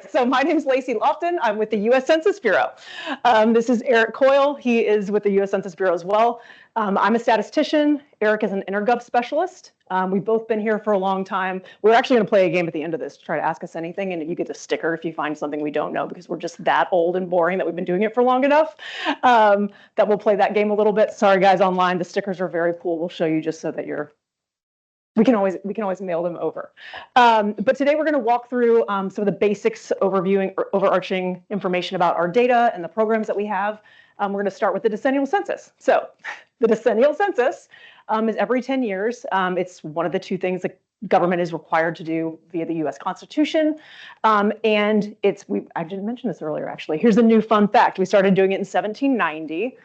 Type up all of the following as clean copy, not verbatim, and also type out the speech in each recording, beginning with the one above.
So my name is Lacey Loftin. I'm with the U.S. Census Bureau. This is Eric Coyle. He is with the U.S. Census Bureau as well. I'm a statistician. Eric is an intergov specialist. We've both been here for a long time. We're actually going to play a game at the end of this to try to ask us anything, and you get a sticker if you find something we don't know, because we're just that old and boring that we've been doing it for long enough that we'll play that game a little bit. Sorry, guys, online. The stickers are very cool. We'll show you just so that we can always mail them over. But today we're going to walk through some of the basics, overarching information about our data and the programs that we have. We're going to start with the decennial census. So the decennial census is every 10 years. It's one of the two things the government is required to do via the U.S. Constitution. And I didn't mention this earlier, actually. Here's a new fun fact. We started doing it in 1790.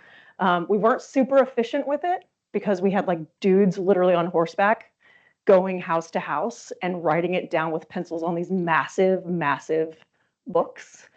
We weren't super efficient with it because we had like dudes literally on horseback going house to house and writing it down with pencils on these massive, massive books.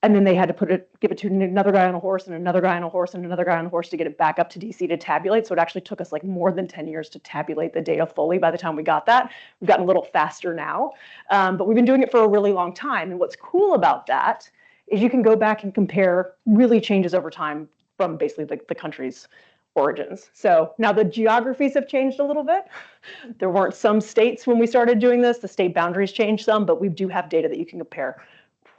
And then they had to give it to another guy on a horse and another guy on a horse and another guy on a horse to get it back up to DC to tabulate. So it actually took us like more than 10 years to tabulate the data fully by the time we got that. We've gotten a little faster now, but we've been doing it for a really long time. And what's cool about that is you can go back and compare really changes over time from basically the country's origins. So now the geographies have changed a little bit. There weren't some states when we started doing this. The state boundaries changed some, but we do have data that you can compare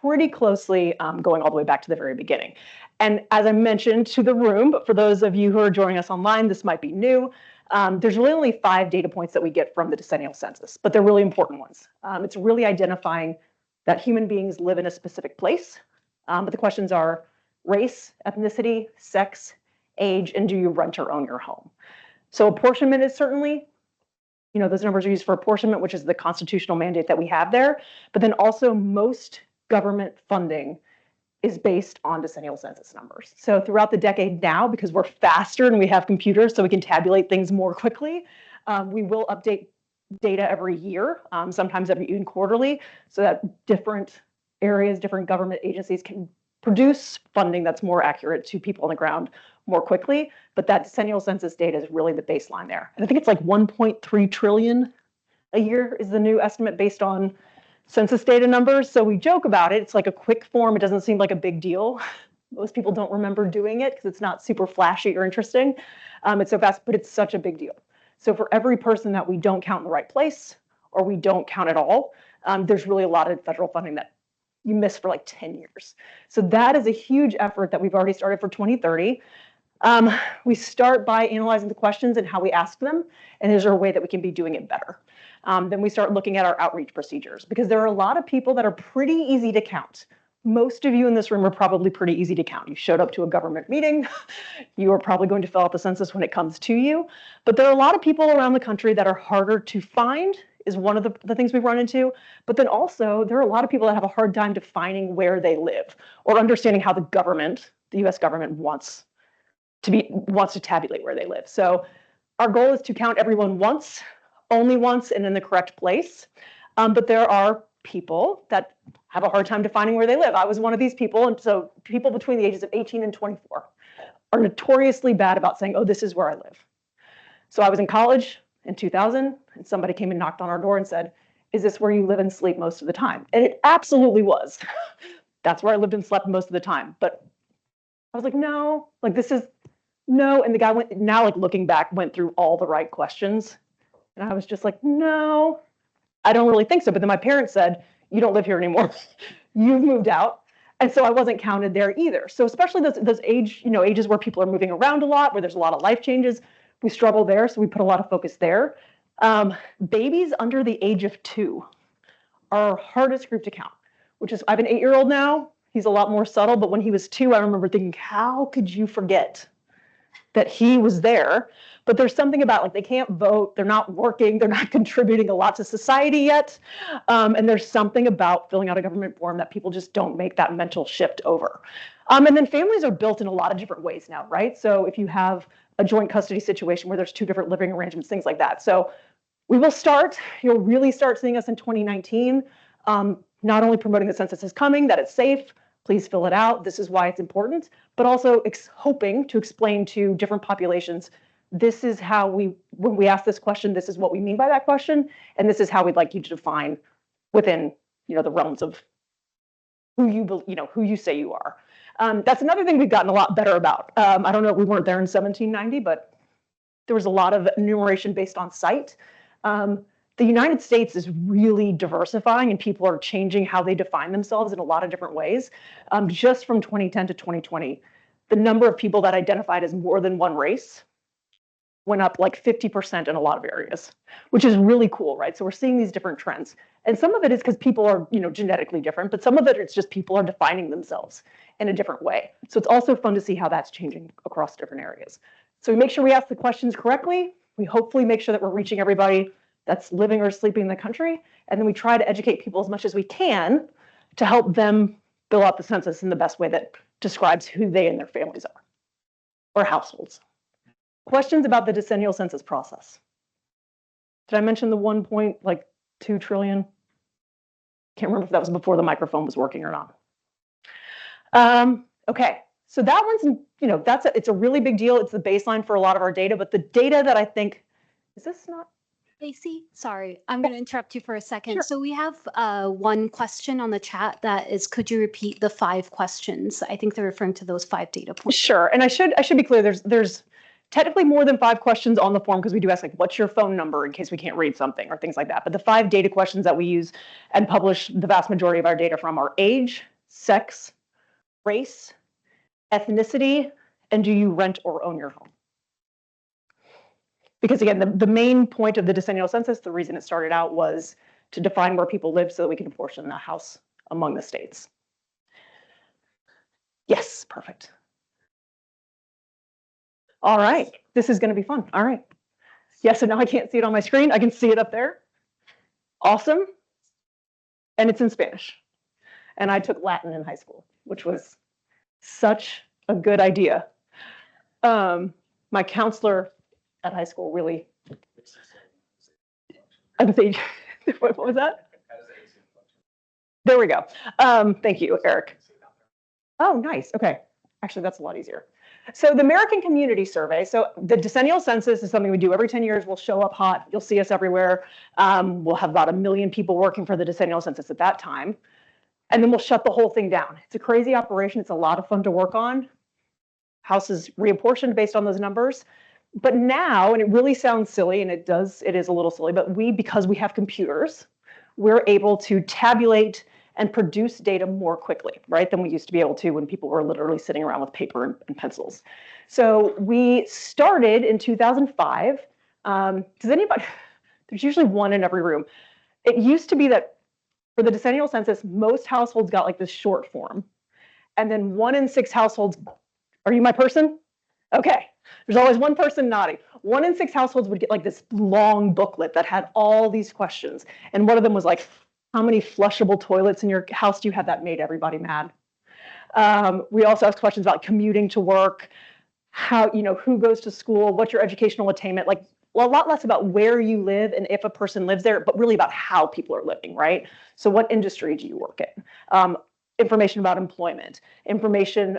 pretty closely going all the way back to the very beginning. And as I mentioned to the room, but for those of you who are joining us online, this might be new. There's really only 5 data points that we get from the decennial census, but they're really important ones. It's really identifying that human beings live in a specific place. But the questions are race, ethnicity, sex, age, and do you rent or own your home? So apportionment is certainly, those numbers are used for apportionment, which is the constitutional mandate that we have there. But then also most government funding is based on decennial census numbers. So throughout the decade now, because we're faster and we have computers so we can tabulate things more quickly, we will update data every year, sometimes even quarterly, so that different areas, different government agencies can produce funding that's more accurate to people on the ground more quickly. But that decennial census data is really the baseline there. And I think it's like 1.3 trillion a year is the new estimate based on census data numbers. So we joke about it. It's like a quick form. It doesn't seem like a big deal. Most people don't remember doing it because it's not super flashy or interesting. It's so fast, but it's such a big deal. So for every person that we don't count in the right place or we don't count at all, there's really a lot of federal funding that you miss for like 10 years. So that is a huge effort that we've already started for 2030. We start by analyzing the questions and how we ask them, and is there a way that we can be doing it better? Then we start looking at our outreach procedures, because there are a lot of people that are pretty easy to count. Most of you in this room are probably pretty easy to count. You showed up to a government meeting. You are probably going to fill out the census when it comes to you. But there are a lot of people around the country that are harder to find, is one of the things we've run into. But then also, there are a lot of people that have a hard time defining where they live or understanding how the US government wants to tabulate where they live. So our goal is to count everyone once, only once, and in the correct place. But there are people that have a hard time defining where they live. I was one of these people. And so people between the ages of 18 and 24 are notoriously bad about saying, oh, this is where I live. So I was in college in 2000, and somebody came and knocked on our door and said, is this where you live and sleep most of the time? And it absolutely was. That's where I lived and slept most of the time. But I was like, no, no. And the guy looking back, went through all the right questions. And I was just like, no, I don't really think so. But then my parents said, you don't live here anymore. You've moved out. And so I wasn't counted there either. So especially those ages where people are moving around a lot, where there's a lot of life changes, we struggle there. So we put a lot of focus there. Babies under the age of 2 are our hardest group to count, which is, I have an 8-year-old now. He's a lot more subtle, but when he was 2, I remember thinking, how could you forget that he was there? But there's something about, like, they can't vote, they're not working, they're not contributing a lot to society yet. And there's something about filling out a government form that people just don't make that mental shift over. And then families are built in a lot of different ways now, right? So if you have a joint custody situation where there's 2 different living arrangements, things like that. So you'll really start seeing us in 2019, not only promoting the census is coming, that it's safe, please fill it out, this is why it's important, but also hoping to explain to different populations, this is how when we ask this question, this is what we mean by that question, and this is how we'd like you to define within the realms of who you say you are. That's another thing we've gotten a lot better about. I don't know, we weren't there in 1790, but there was a lot of enumeration based on site. The United States is really diversifying, and people are changing how they define themselves in a lot of different ways. Just from 2010 to 2020, the number of people that identified as more than one race went up like 50% in a lot of areas, which is really cool, right? So we're seeing these different trends. And some of it is because people are, genetically different, but some of it it's just people are defining themselves in a different way. So it's also fun to see how that's changing across different areas. So we make sure we ask the questions correctly. We hopefully make sure that we're reaching everybody that's living or sleeping in the country. And then we try to educate people as much as we can to help them fill out the census in the best way that describes who they and their families are, or households. Questions about the decennial census process? Did I mention the 1.2 trillion? Can't remember if that was before the microphone was working or not. Okay, so that one's, it's a really big deal. It's the baseline for a lot of our data, but the data that I think, is this not? Lacey, sorry, I'm going to interrupt you for a second. Sure. So we have one question on the chat that is, could you repeat the 5 questions? I think they're referring to those 5 data points. Sure, and I should be clear, there's technically more than 5 questions on the form because we do ask, like, what's your phone number in case we can't read something or things like that. But the 5 data questions that we use and publish the vast majority of our data from are age, sex, race, ethnicity, and do you rent or own your home? Because again, the main point of the decennial census, the reason it started out was to define where people live so that we can apportion the house among the states. Yes, perfect. All right, this is going to be fun. All right. Yeah, so now I can't see it on my screen. I can see it up there. Awesome. And it's in Spanish. And I took Latin in high school, which was such a good idea. My counselor at high school really. What was that? There we go. Thank you, Eric. Oh, nice. Okay. Actually, that's a lot easier. So the American Community Survey, so the decennial census is something we do every 10 years. We'll show up hot. You'll see us everywhere. We'll have about 1 million people working for the decennial census at that time. And then we'll shut the whole thing down. It's a crazy operation. It's a lot of fun to work on. Houses reapportioned based on those numbers. But now, and it really sounds silly, and it is a little silly, but because we have computers, we're able to tabulate and produce data more quickly, right, than we used to be able to when people were literally sitting around with paper and pencils. So we started in 2005. Does anybody, there's usually one in every room. It used to be that for the decennial census, most households got like this short form. And then 1 in 6 households, are you my person? Okay, there's always one person nodding. 1 in 6 households would get like this long booklet that had all these questions. And one of them was like, how many flushable toilets in your house do you have? That made everybody mad. We also asked questions about commuting to work, how, who goes to school, what's your educational attainment, like a lot less about where you live and if a person lives there, but really about how people are living, right? So what industry do you work in? Information about employment, information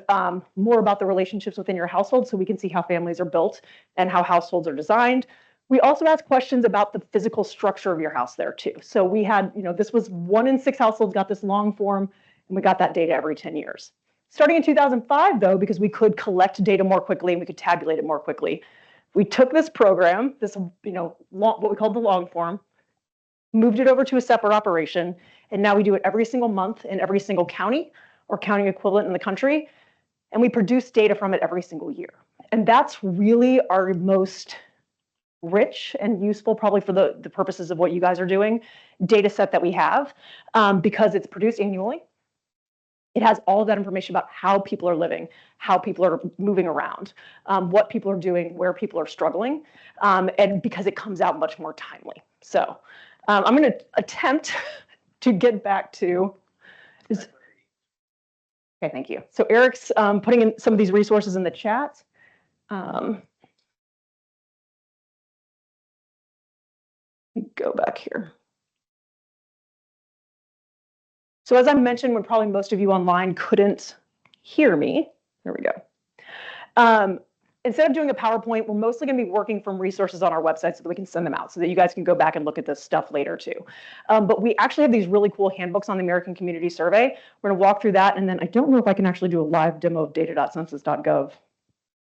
more about the relationships within your household so we can see how families are built and how households are designed. We also asked questions about the physical structure of your house there too. So we had, this was 1 in 6 households got this long form, and we got that data every 10 years. Starting in 2005 though, because we could collect data more quickly and we could tabulate it more quickly, we took this program, this, what we called the long form, moved it over to a separate operation, and now we do it every single month in every single county or county equivalent in the country, and we produce data from it every single year. And that's really our most rich and useful, probably for the purposes of what you guys are doing, data set that we have, because it's produced annually. It has all of that information about how people are living, how people are moving around, what people are doing, where people are struggling, and because it comes out much more timely. So I'm going to attempt to get back to this. Okay, thank you. So Eric's putting in some of these resources in the chat. Let me go back here. So as I mentioned, when probably most of you online couldn't hear me, there we go. instead of doing a PowerPoint, we're mostly going to be working from resources on our website so that we can send them out so that you guys can go back and look at this stuff later too. But we actually have these really cool handbooks on the American Community Survey. We're going to walk through that, and then I don't know if I can actually do a live demo of data.census.gov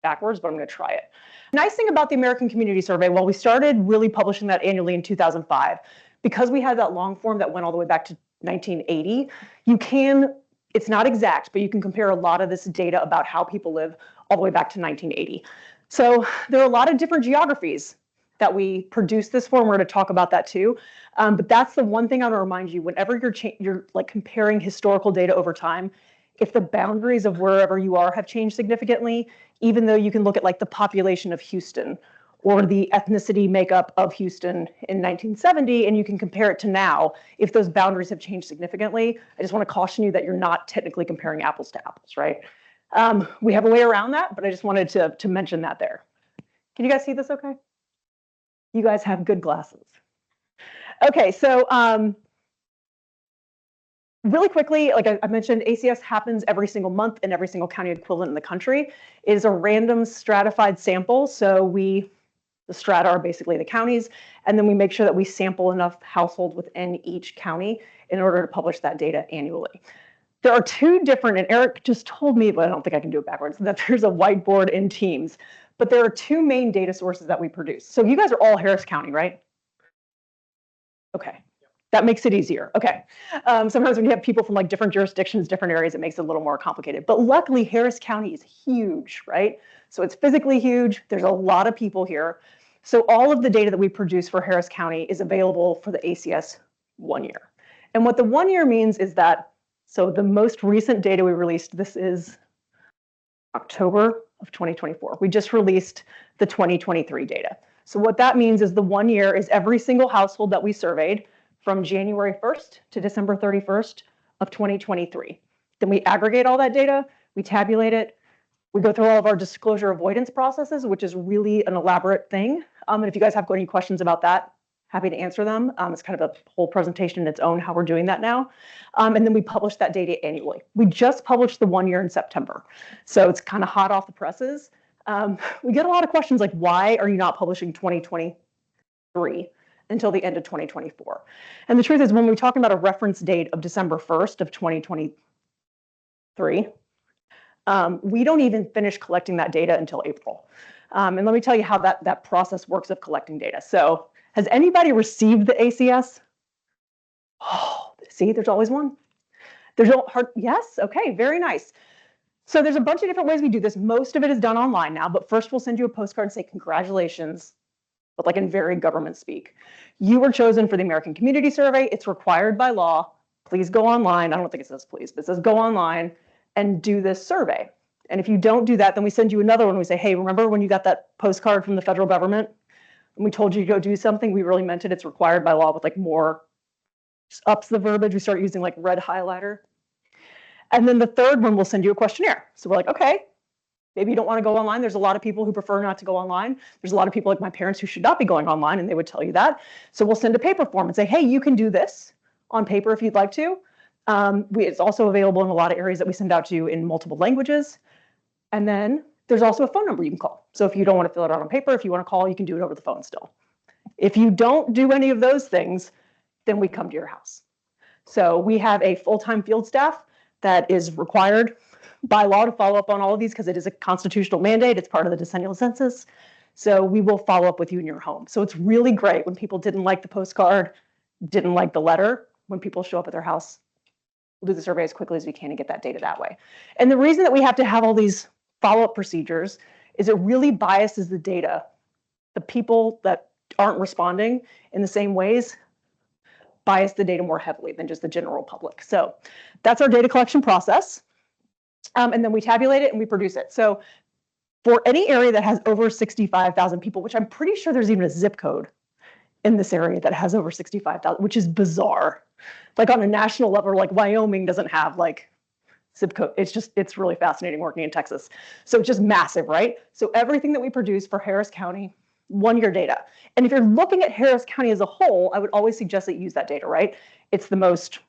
backwards, but I'm going to try it. Nice thing about the American Community Survey, well, we started really publishing that annually in 2005. Because we had that long form that went all the way back to 1980, it's not exact, but you can compare a lot of this data about how people live all the way back to 1980. So there are a lot of different geographies that we produce this for, and we're going to talk about that too. But that's the one thing I want to remind you, whenever you're like comparing historical data over time, if the boundaries of wherever you are have changed significantly, even though you can look at like the population of Houston or the ethnicity makeup of Houston in 1970, and you can compare it to now, if those boundaries have changed significantly, I just want to caution you that you're not technically comparing apples to apples, right? We have a way around that, but I just wanted to mention that there. Can you guys see this okay? You guys have good glasses. Okay, so really quickly, like I mentioned, ACS happens every single month in every single county equivalent in the country. It is a random stratified sample, so the strata are basically the counties, and then we make sure that we sample enough households within each county in order to publish that data annually. There are two different, and Eric just told me, but I don't think I can do it backwards, that there's a whiteboard in Teams, but there are two main data sources that we produce. So you guys are all Harris County, right? Okay, that makes it easier. Okay, sometimes when you have people from like different jurisdictions, different areas, it makes it a little more complicated. But luckily, Harris County is huge, right? So it's physically huge. There's a lot of people here. So all of the data that we produce for Harris County is available for the ACS 1 year. And what the 1 year means is that, so the most recent data we released, this is October of 2024. We just released the 2023 data. So what that means is the 1 year is every single household that we surveyed from January 1st to December 31st of 2023. Then we aggregate all that data, we tabulate it, we go through all of our disclosure avoidance processes, which is really an elaborate thing. And if you guys have any questions about that, happy to answer them. It's kind of a whole presentation in its own, how we're doing that now. And then we publish that data annually. We just published the 1 year in September. So it's kind of hot off the presses. We get a lot of questions like, why are you not publishing 2023 until the end of 2024? And the truth is, when we're talking about a reference date of December 1st of 2023, we don't even finish collecting that data until April. And let me tell you how that process works of collecting data. So has anybody received the ACS? Oh, see, there's always one. There's no hard, yes, okay, very nice. So there's a bunch of different ways we do this. Most of it is done online now, but first we'll send you a postcard and say, congratulations, but like in very government speak. You were chosen for the American Community Survey. It's required by law. Please go online. I don't think it says please, but it says go online and do this survey. And if you don't do that, then we send you another one. We say, hey, remember when you got that postcard from the federal government and we told you to go do something? We really meant it. It's required by law with like more ups the verbiage. We start using like red highlighter. And then the third one, we'll send you a questionnaire. So we're like, okay, maybe you don't want to go online. There's a lot of people who prefer not to go online. There's a lot of people like my parents who should not be going online, and they would tell you that. So we'll send a paper form and say, hey, you can do this on paper if you'd like to. It's also available in a lot of areas that we send out to you in multiple languages. And then there's also a phone number you can call. So if you don't want to fill it out on paper, if you want to call, you can do it over the phone still. If you don't do any of those things, then we come to your house. So we have a full-time field staff that is required by law to follow up on all of these because it is a constitutional mandate. It's part of the decennial census. So we will follow up with you in your home. So it's really great when people didn't like the postcard, didn't like the letter, when people show up at their house, we'll do the survey as quickly as we can and get that data that way. And the reason that we have to have all these follow-up procedures is it really biases the data. The people that aren't responding in the same ways bias the data more heavily than just the general public. So that's our data collection process. And then we tabulate it and we produce it. So for any area that has over 65,000 people, which I'm pretty sure there's even a zip code in this area that has over 65,000, which is bizarre. Like on a national level, like Wyoming doesn't have like zip code. It's really fascinating working in Texas. So it's just massive, right? So everything that we produce for Harris County, 1 year data. And if you're looking at Harris County as a whole, I would always suggest that you use that data, right? It's the most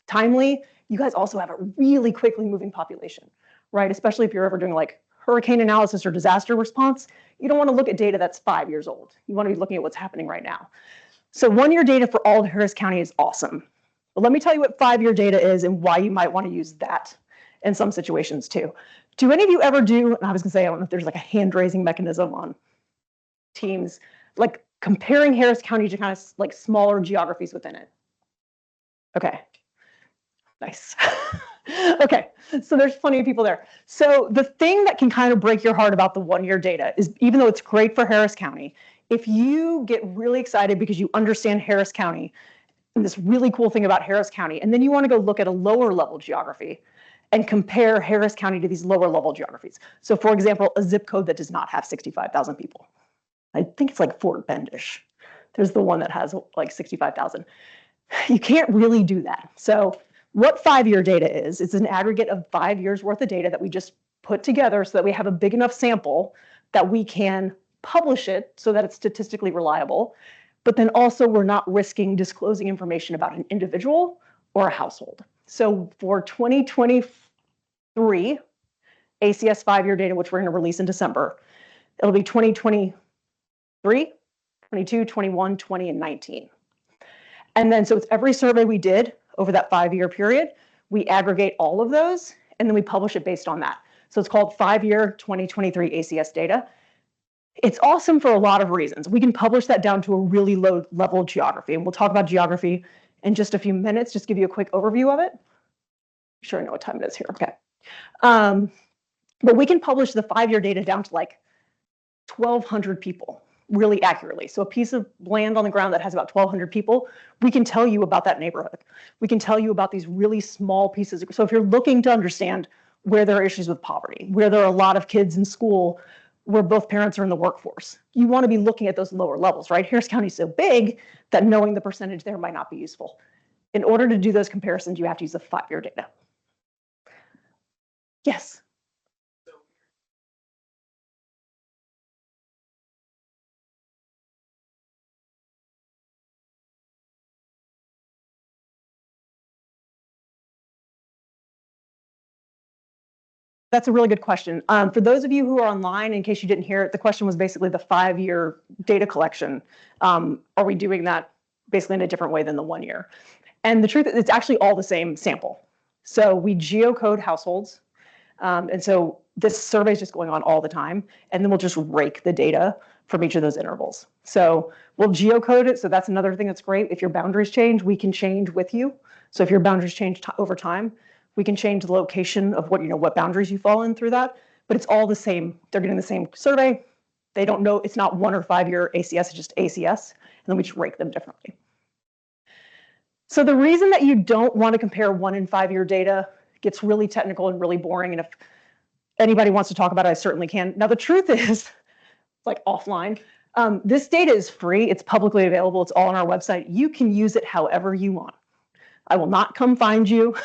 timely. You guys also have a really quickly moving population, right? Especially if you're ever doing like hurricane analysis or disaster response, you don't want to look at data that's 5 years old. You want to be looking at what's happening right now. So 1-year data for all of Harris County is awesome. But let me tell you what 5-year data is and why you might want to use that in some situations too. Do any of you ever do, and I was gonna say, I don't know if there's like a hand raising mechanism on Teams, like comparing Harris County to kind of like smaller geographies within it? Okay, nice. Okay, so there's plenty of people there. So the thing that can kind of break your heart about the 1-year data is, even though it's great for Harris County, if you get really excited because you understand Harris County and this really cool thing about Harris County, and then you want to go look at a lower level geography and compare Harris County to these lower level geographies. So for example, a zip code that does not have 65,000 people. I think it's like Fort Bendish. There's the one that has like 65,000. You can't really do that. So what 5-year data is, it's an aggregate of 5 years worth of data that we just put together so that we have a big enough sample that we can publish it so that it's statistically reliable. But then also we're not risking disclosing information about an individual or a household. So for 2023 ACS 5-year data, which we're going to release in December, it'll be 2023, 22, 21, 20, and 19. And then so it's every survey we did over that 5-year period, we aggregate all of those, and then we publish it based on that. So it's called 5-year 2023 ACS data. It's awesome for a lot of reasons. We can publish that down to a really low level geography, and we'll talk about geography in just a few minutes, just give you a quick overview of it. I'm sure I know what time it is here, okay. But we can publish the 5-year data down to like 1,200 people really accurately. So a piece of land on the ground that has about 1,200 people, we can tell you about that neighborhood. We can tell you about these really small pieces. So if you're looking to understand where there are issues with poverty, where there are a lot of kids in school, where both parents are in the workforce, you want to be looking at those lower levels, right? Harris County is so big that knowing the percentage there might not be useful. In order to do those comparisons, you have to use the 5-year data. Yes. That's a really good question. For those of you who are online, in case you didn't hear it, the question was basically the 5-year data collection. Are we doing that basically in a different way than the 1 year? And the truth is, it's actually all the same sample. So we geocode households. And so this survey is just going on all the time. And then we'll just rake the data from each of those intervals. So we'll geocode it. So that's another thing that's great. If your boundaries change, we can change with you. So if your boundaries change over time, we can change the location of what boundaries you fall in through that, but it's all the same. They're getting the same survey. They don't know, it's not 1 or 5-year ACS, it's just ACS, and then we just rake them differently. So the reason that you don't want to compare 1 and 5-year data gets really technical and really boring, and if anybody wants to talk about it, I certainly can. Now the truth is, like offline, this data is free, it's publicly available, it's all on our website. You can use it however you want. I will not come find you.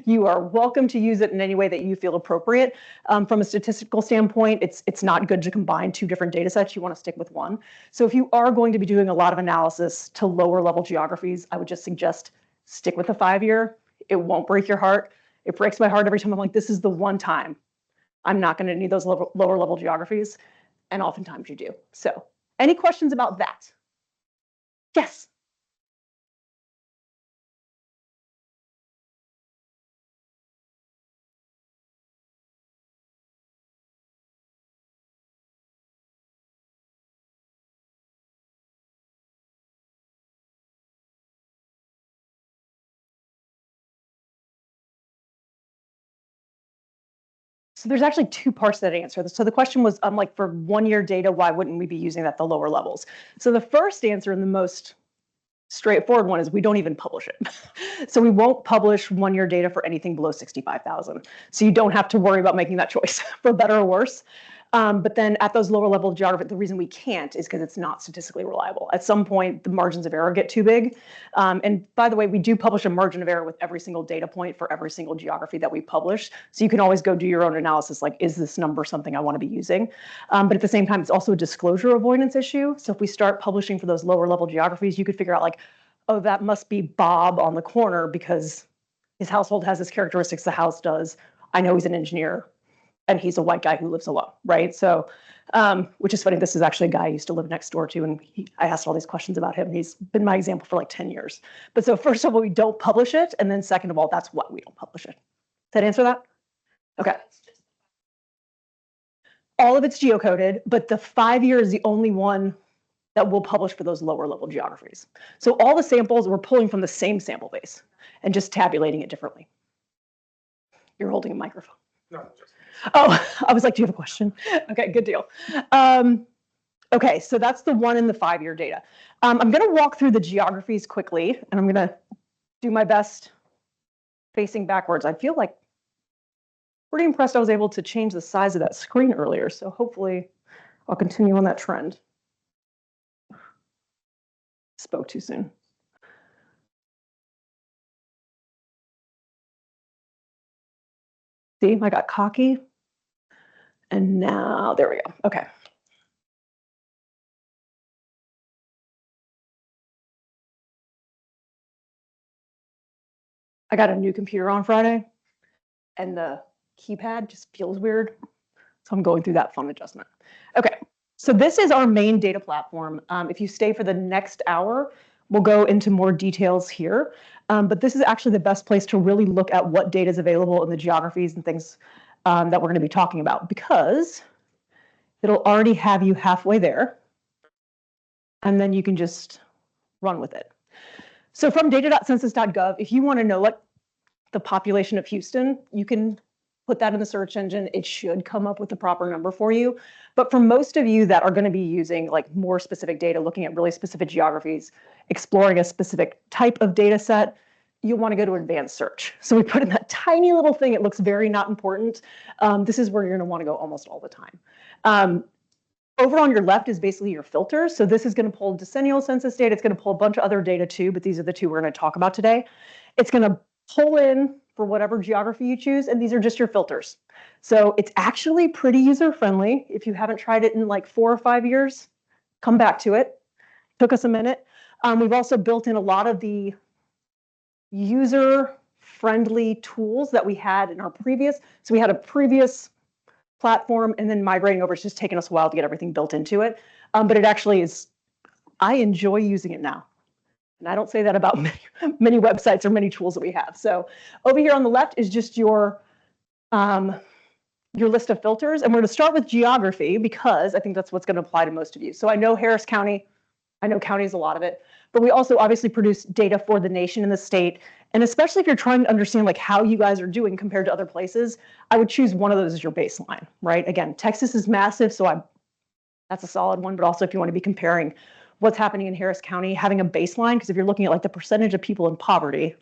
You are welcome to use it in any way that you feel appropriate. From a statistical standpoint, it's not good to combine 2 different data sets. You want to stick with 1. So if you are going to be doing a lot of analysis to lower level geographies, I would just suggest stick with the 5-year. It won't break your heart. It breaks my heart every time I'm like, this is the one time I'm not going to need those lower level geographies. And oftentimes you do. So any questions about that? Yes. So there's actually 2 parts to that answer. So the question was, like for 1-year data, why wouldn't we be using that at the lower levels? So the first answer and the most straightforward one is we don't even publish it. So we won't publish 1-year data for anything below 65,000. So you don't have to worry about making that choice for better or worse. But then at those lower level geography, the reason we can't is because it's not statistically reliable. At some point, the margins of error get too big. And by the way, we do publish a margin of error with every single data point for every single geography that we publish. So you can always go do your own analysis, like, is this number something I want to be using? But at the same time, it's also a disclosure avoidance issue. So if we start publishing for those lower level geographies, you could figure out like, oh, that must be Bob on the corner because his household has this characteristics the house does. I know he's an engineer. and he's a white guy who lives alone, right? So, which is funny. This is actually a guy I used to live next door to, and I asked all these questions about him. He's been my example for like 10 years. But so first of all, we don't publish it, and then second of all, that's why we don't publish it. Does that answer that? Okay. All of it's geocoded, but the 5-year is the only one that we'll publish for those lower level geographies. So all the samples we're pulling from the same sample base and just tabulating it differently. You're holding a microphone. No, just. Oh, I was like, do you have a question? Okay, good deal. Okay, so that's the 1 and the 5-year data. I'm going to walk through the geographies quickly, and I'm going to do my best facing backwards. I feel like pretty impressed I was able to change the size of that screen earlier, so hopefully I'll continue on that trend. Spoke too soon. See, I got cocky. And now, there we go. Okay. I got a new computer on Friday, and the keypad just feels weird. So I'm going through that fun adjustment. Okay, so this is our main data platform. If you stay for the next hour, we'll go into more details here. But this is actually the best place to really look at what data is available in the geographies and things that we're going to be talking about, because it'll already have you halfway there, and then you can just run with it. So from data.census.gov, if you want to know what the population of Houston, you can put that in the search engine. It should come up with the proper number for you. But for most of you that are going to be using like more specific data, looking at really specific geographies, exploring a specific type of data set, you'll want to go to advanced search. So we put in that tiny little thing. It looks very not important. This is where you're going to want to go almost all the time. Over on your left is basically your filters. So this is going to pull decennial census data. It's going to pull a bunch of other data too, but these are the two we're going to talk about today. It's going to pull in for whatever geography you choose, and these are just your filters. So it's actually pretty user-friendly. If you haven't tried it in like 4 or 5 years, come back to it. Took us a minute. We've also built in a lot of the user-friendly tools that we had in our previous. So we had a previous platform, and then migrating over, it's just taken us a while to get everything built into it. But it actually is, I enjoy using it now. And I don't say that about many websites or many tools that we have. So over here on the left is just your list of filters. And we're going to start with geography because I think that's what's going to apply to most of you. So I know Harris County, I know county is a lot of it, but we also obviously produce data for the nation and the state. And especially if you're trying to understand like how you guys are doing compared to other places, I would choose one of those as your baseline, right? Again, Texas is massive, so that's a solid one. But also if you want to be comparing what's happening in Harris County, having a baseline, because if you're looking at like the percentage of people in poverty,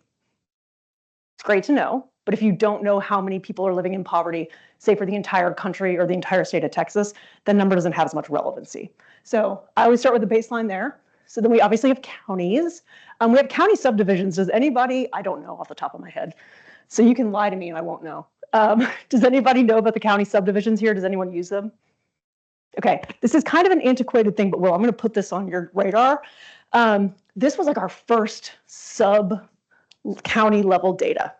it's great to know. But if you don't know how many people are living in poverty, say for the entire country or the entire state of Texas, the number doesn't have as much relevancy. So I always start with the baseline there. So then we obviously have counties. We have county subdivisions. Does anybody, I don't know off the top of my head, so you can lie to me and I won't know. Does anybody know about the county subdivisions here? Does anyone use them? Okay, this is kind of an antiquated thing, but Will, I'm going to put this on your radar. This was like our first sub-county level data.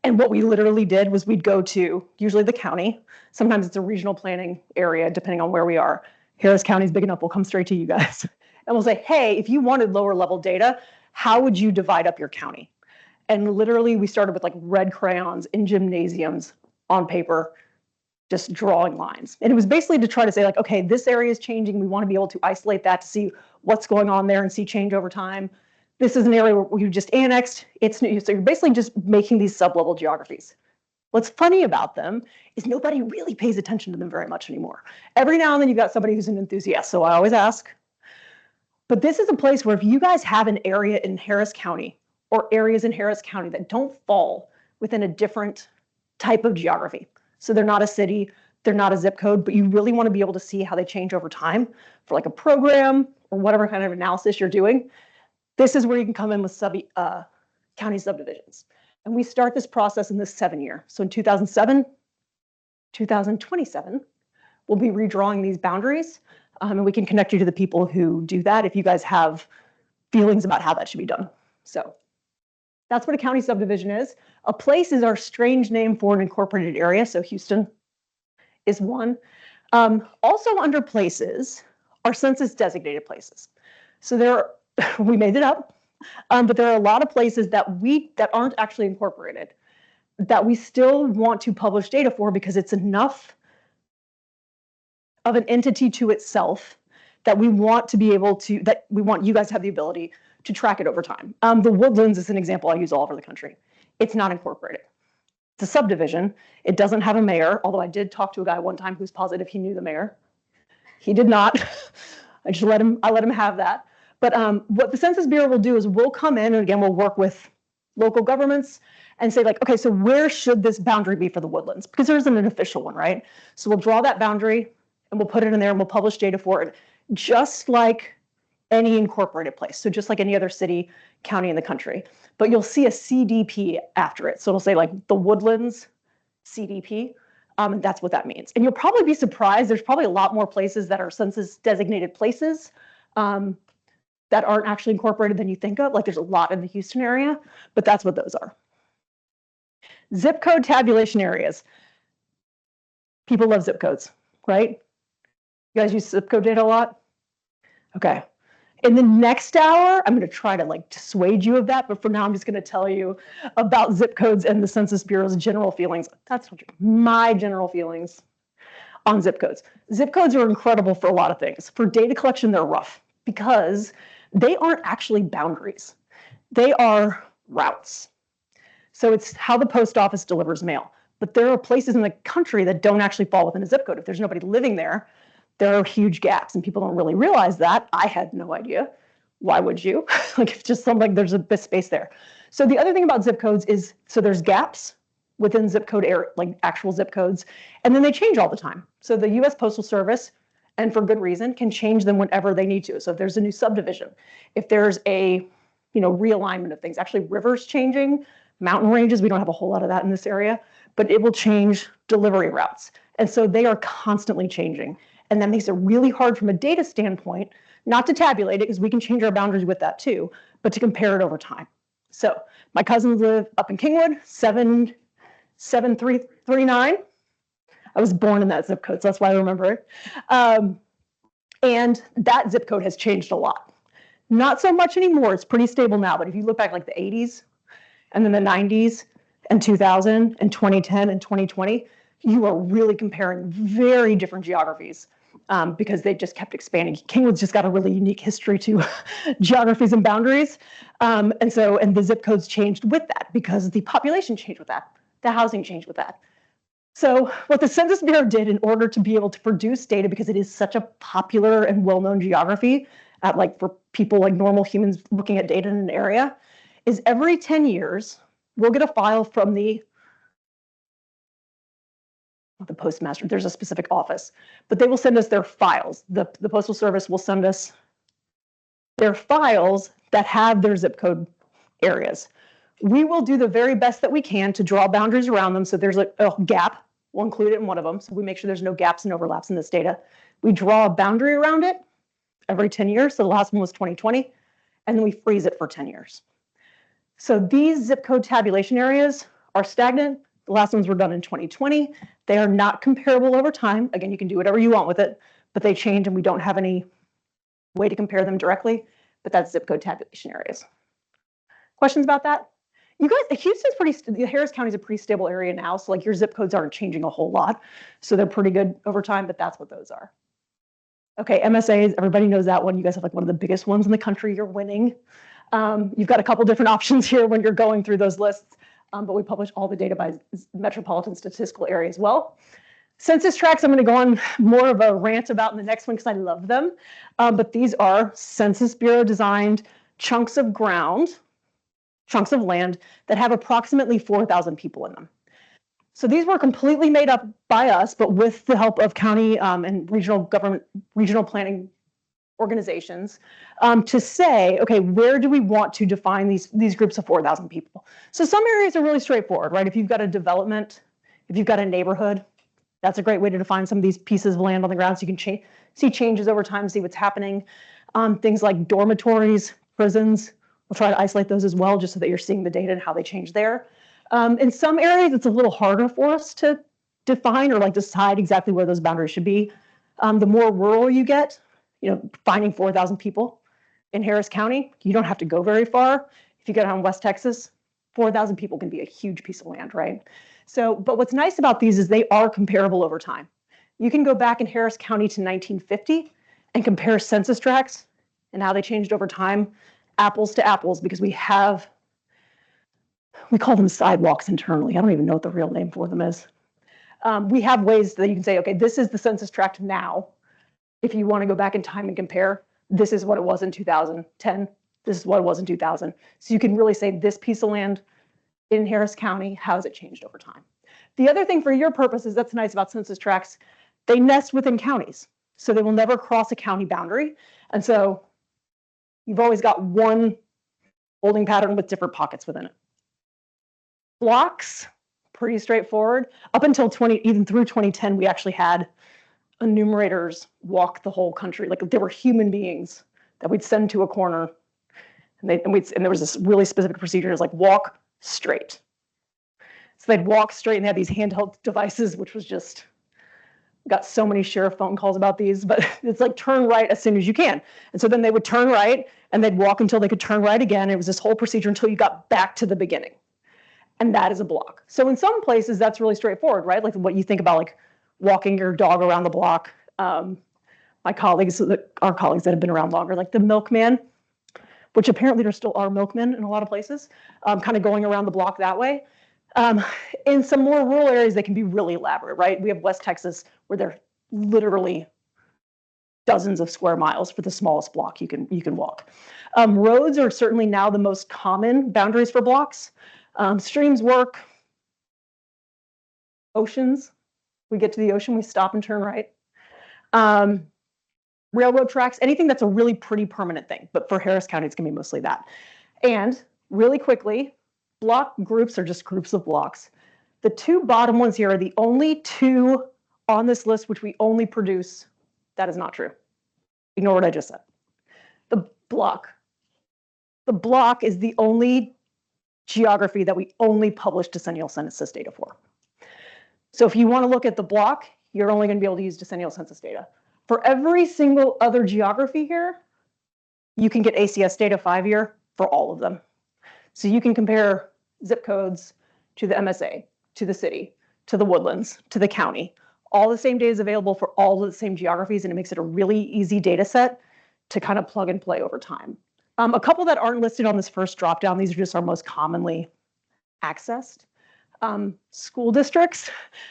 And what we literally did was we'd go to usually the county. Sometimes it's a regional planning area, depending on where we are. Harris County is big enough, we'll come straight to you guys. And we'll say, hey, if you wanted lower level data, how would you divide up your county? And literally we started with like red crayons in gymnasiums on paper, just drawing lines. And it was basically to try to say like, okay, this area is changing. We want to be able to isolate that to see what's going on there and see change over time. This is an area where you just annexed, it's new. So you're basically just making these sub-level geographies. What's funny about them is nobody really pays attention to them very much anymore. Every now and then you've got somebody who's an enthusiast, so I always ask. But this is a place where if you guys have an area in Harris County or areas in Harris County that don't fall within a different type of geography, so they're not a city, they're not a zip code, but you really want to be able to see how they change over time for like a program or whatever kind of analysis you're doing, this is where you can come in with county subdivisions. And we start this process in the 7-year. So in 2007, 2027, we'll be redrawing these boundaries. And we can connect you to the people who do that if you guys have feelings about how that should be done. So That's what a county subdivision is. A place is our strange name for an incorporated area. So Houston is one. Also under places are census designated places. So we made it up, but there are a lot of places that aren't actually incorporated that we still want to publish data for because it's enough of an entity to itself that we want to be able to, that we want you guys to have the ability to track it over time. The Woodlands is an example I use all over the country. It's not incorporated. It's a subdivision. It doesn't have a mayor, although I did talk to a guy one time who's positive he knew the mayor. He did not. I let him have that. But what the Census Bureau will do is we'll come in, and again, we'll work with local governments and say, like, okay, so where should this boundary be for the Woodlands? Because there isn't an official one, right? So we'll draw that boundary and we'll put it in there and we'll publish data for it, just like any incorporated place. So just like any other city, county in the country. But you'll see a CDP after it. So it'll say like the Woodlands CDP. And that's what that means. And you'll probably be surprised. There's probably a lot more places that are census designated places that aren't actually incorporated than you think of. Like there's a lot in the Houston area, but that's what those are. Zip code tabulation areas. People love zip codes, right? You guys use zip code data a lot? Okay. In the next hour, I'm going to try to like dissuade you of that, but for now, I'm just going to tell you about zip codes and the Census Bureau's general feelings. That's my general feelings on zip codes. Zip codes are incredible for a lot of things. For data collection, they're rough because they aren't actually boundaries. They are routes. So it's how the post office delivers mail. But there are places in the country that don't actually fall within a zip code. If there's nobody living there, there are huge gaps, and people don't really realize that. I had no idea. Why would you? Like, it's just something, there's a bit space there. So the other thing about zip codes is, so there's gaps within zip code area, like actual zip codes, and then they change all the time. So the U.S. Postal Service, and for good reason, can change them whenever they need to. So if there's a new subdivision, if there's a, realignment of things, actually rivers changing, mountain ranges, we don't have a whole lot of that in this area, but it will change delivery routes. And so they are constantly changing. And that makes it really hard from a data standpoint, not to tabulate it, because we can change our boundaries with that too, but to compare it over time. So my cousins live up in Kingwood, 77339. I was born in that zip code, so that's why I remember it. And that zip code has changed a lot. Not so much anymore, it's pretty stable now, but if you look back like the 80s, and then the 90s, and 2000, and 2010, and 2020, you are really comparing very different geographies. Because they just kept expanding. Kingwood's just got a really unique history to geographies and boundaries. And the zip codes changed with that because the population changed with that. The housing changed with that. So what the Census Bureau did in order to be able to produce data, because it is such a popular and well-known geography, for people like normal humans looking at data in an area, is every 10 years, we'll get a file from the postmaster, there's a specific office, but they will send us their files. The Postal Service will send us their files that have their zip code areas. We will do the very best that we can to draw boundaries around them. So there's a gap, we'll include it in one of them. So we make sure there's no gaps and overlaps in this data. We draw a boundary around it every 10 years. So the last one was 2020, and then we freeze it for 10 years. So these zip code tabulation areas are stagnant. The last ones were done in 2020. They are not comparable over time. Again, you can do whatever you want with it, but they change and we don't have any way to compare them directly, but that's zip code tabulation areas. Questions about that? You guys, Houston's Harris County is a pretty stable area now, so like your zip codes aren't changing a whole lot. So they're pretty good over time, but that's what those are. Okay, MSAs, everybody knows that one. You guys have like one of the biggest ones in the country, you're winning. You've got a couple different options here when you're going through those lists. But we publish all the data by metropolitan statistical area as well. Census tracts, I'm going to go on more of a rant about in the next one because I love them. But these are Census Bureau designed chunks of ground, chunks of land that have approximately 4,000 people in them. So these were completely made up by us, but with the help of county and regional planning organizations to say, okay, where do we want to define these groups of 4,000 people? So some areas are really straightforward, right? If you've got a development, if you've got a neighborhood, that's a great way to define some of these pieces of land on the ground so you can see changes over time, see what's happening. Things like dormitories, prisons, We'll try to isolate those as well, just so that you're seeing the data and how they change there. In some areas, it's a little harder for us to define or like decide exactly where those boundaries should be. The more rural you get, finding 4,000 people in Harris County, you don't have to go very far. If you go down West Texas, 4,000 people can be a huge piece of land, right? So, but what's nice about these is they are comparable over time. You can go back in Harris County to 1950 and compare census tracts and how they changed over time, apples to apples, because we call them sidewalks internally. I don't even know what the real name for them is. We have ways that you can say, okay, this is the census tract now. If you want to go back in time and compare, this is what it was in 2010. This is what it was in 2000. So you can really say this piece of land in Harris County, how has it changed over time? The other thing for your purposes that's nice about census tracts, they nest within counties. So they will never cross a county boundary. And so you've always got one holding pattern with different pockets within it. Blocks, pretty straightforward. Up until even through 2010, we actually had enumerators walk the whole country. Like there were human beings that we'd send to a corner, and there was this really specific procedure. It was like walk straight. So they'd walk straight, and they had these handheld devices, which was just got so many sheriff phone calls about these. But it's like turn right as soon as you can. And so then they would turn right, and they'd walk until they could turn right again. It was this whole procedure until you got back to the beginning. And that is a block. So in some places, that's really straightforward, right? Like what you think about, like walking your dog around the block. My colleagues, our colleagues that have been around longer, like the milkman, which apparently there still are milkmen in a lot of places, kind of going around the block that way. In some more rural areas, they can be really elaborate, right? We have West Texas where they're literally dozens of square miles for the smallest block you can walk. Roads are certainly now the most common boundaries for blocks. Streams work. Oceans, we get to the ocean, we stop and turn right. Railroad tracks, anything that's a really pretty permanent thing, but for Harris County, it's gonna be mostly that. And really quickly, block groups are just groups of blocks. The two bottom ones here are the only two on this list which we only produce. That is not true. Ignore what I just said. The block is the only geography that we only publish decennial census data for. So if you want to look at the block, you're only going to be able to use decennial census data. For every single other geography here, you can get ACS data 5-year for all of them. So you can compare zip codes to the MSA, to the city, to the woodlands, to the county. All the same data is available for all of the same geographies, and it makes it a really easy data set to kind of plug and play over time. A couple that aren't listed on this first dropdown, these are just our most commonly accessed. School districts.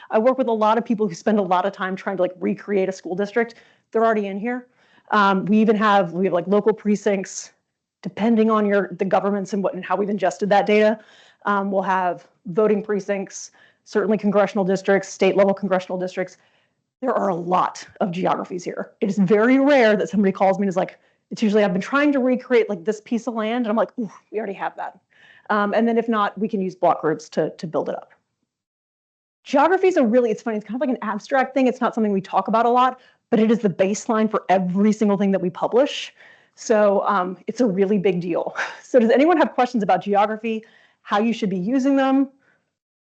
I work with a lot of people who spend a lot of time trying to like recreate a school district. They're already in here. We have like local precincts, depending on the governments and how we've ingested that data. We'll have voting precincts, certainly congressional districts, state level congressional districts. There are a lot of geographies here. It is very rare that somebody calls me and is like, it's usually I've been trying to recreate like this piece of land, and I'm like, ooh, we already have that. And then if not, we can use block groups to build it up. Geographies are really, it's funny, it's kind of like an abstract thing. It's not something we talk about a lot, but it is the baseline for every single thing that we publish. So it's a really big deal. So does anyone have questions about geography, how you should be using them?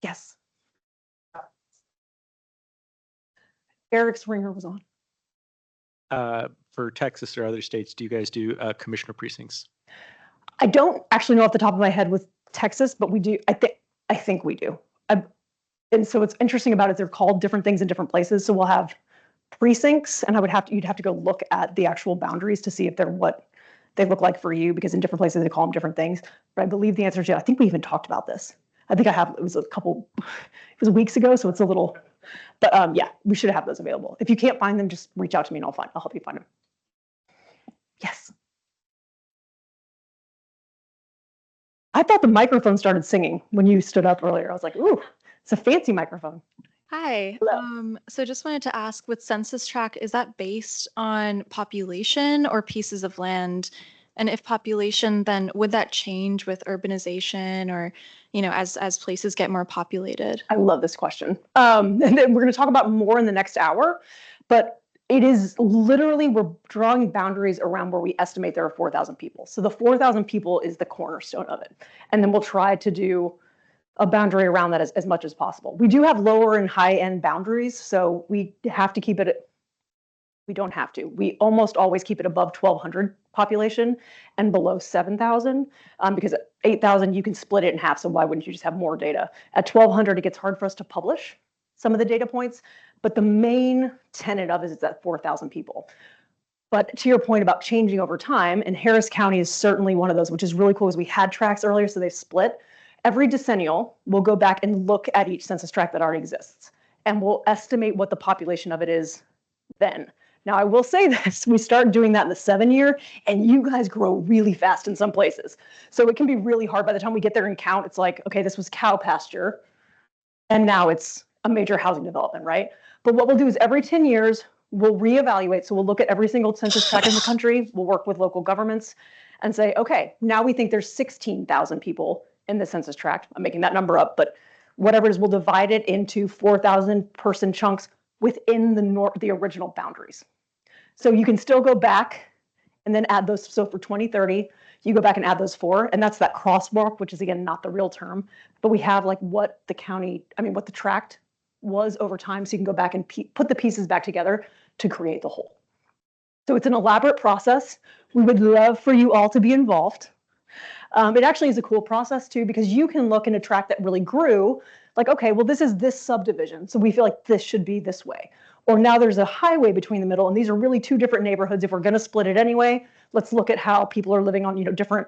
Yes. Eric's ringer was on. For Texas or other states, do you guys do commissioner precincts? I don't actually know off the top of my head with Texas, but we do. I think we do. And so what's interesting about it is they're called different things in different places. So we'll have precincts, and you'd have to go look at the actual boundaries to see if they're what they look like for you, because in different places they call them different things. But I believe the answer is yeah. I think we even talked about this. I think it was weeks ago, so it's a little, but yeah, we should have those available. If you can't find them, just reach out to me and I'll help you find them. Yes. I thought the microphone started singing when you stood up earlier. I was like, ooh, it's a fancy microphone. Hi. So just wanted to ask, with census tract, is that based on population or pieces of land? And if population, then would that change with urbanization or, as places get more populated? I love this question. And then we're going to talk about more in the next hour. But it is literally, we're drawing boundaries around where we estimate there are 4,000 people. So the 4,000 people is the cornerstone of it. And then we'll try to do a boundary around that as much as possible. We do have lower and high end boundaries, so we have to keep it, we don't have to. We almost always keep it above 1,200 population and below 7,000, because at 8,000, you can split it in half, so why wouldn't you just have more data? At 1,200, it gets hard for us to publish some of the data points, but the main tenet of it is at 4,000 people. But to your point about changing over time, and Harris County is certainly one of those, which is really cool, because we had tracts earlier, so they've split. Every decennial, we'll go back and look at each census tract that already exists, and we'll estimate what the population of it is then. Now, I will say this, we start doing that in the 7-year, and you guys grow really fast in some places. So it can be really hard. By the time we get there and count, it's like, okay, this was cow pasture, and now it's a major housing development, right? But what we'll do is every 10 years, we'll reevaluate. So we'll look at every single census tract in the country. We'll work with local governments and say, okay, now we think there's 16,000 people in the census tract. I'm making that number up, but whatever it is, we'll divide it into 4,000 person chunks within the original boundaries. So you can still go back and then add those. So for 2030, you go back and add those 4, and that's that crosswalk, which is again not the real term, but we have like what the county, what the tract was over time, so you can go back and put the pieces back together to create the whole. So it's an elaborate process. We would love for you all to be involved. It actually is a cool process too, because you can look in a tract that really grew, like, okay, well, this is this subdivision, so we feel like this should be this way. Or now there's a highway between the middle, and these are really 2 different neighborhoods. If we're going to split it anyway, let's look at how people are living on, different,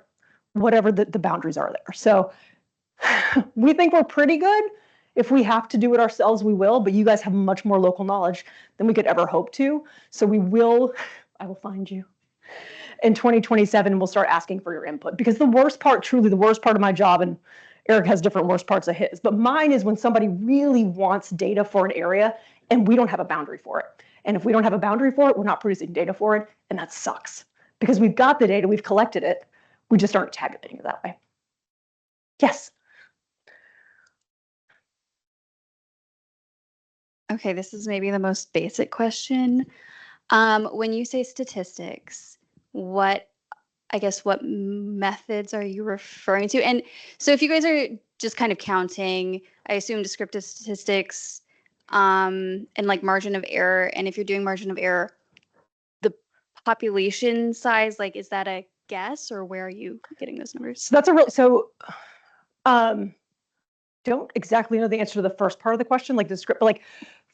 whatever the boundaries are there. So we think we're pretty good. If we have to do it ourselves, we will, but you guys have much more local knowledge than we could ever hope to. So I will find you. In 2027, we'll start asking for your input, because the worst part, truly the worst part of my job, and Eric has different worst parts of his, but mine is when somebody really wants data for an area and we don't have a boundary for it. And if we don't have a boundary for it, we're not producing data for it, and that sucks, because we've got the data, we've collected it, we just aren't tabulating it that way. Yes. Okay, this is maybe the most basic question. When you say statistics, what methods are you referring to? And so if you guys are just kind of counting, I assume descriptive statistics, and like margin of error. And if you're doing margin of error, the population size, like, is that a guess, or where are you getting those numbers? So that's don't exactly know the answer to the first part of the question, like the script, but like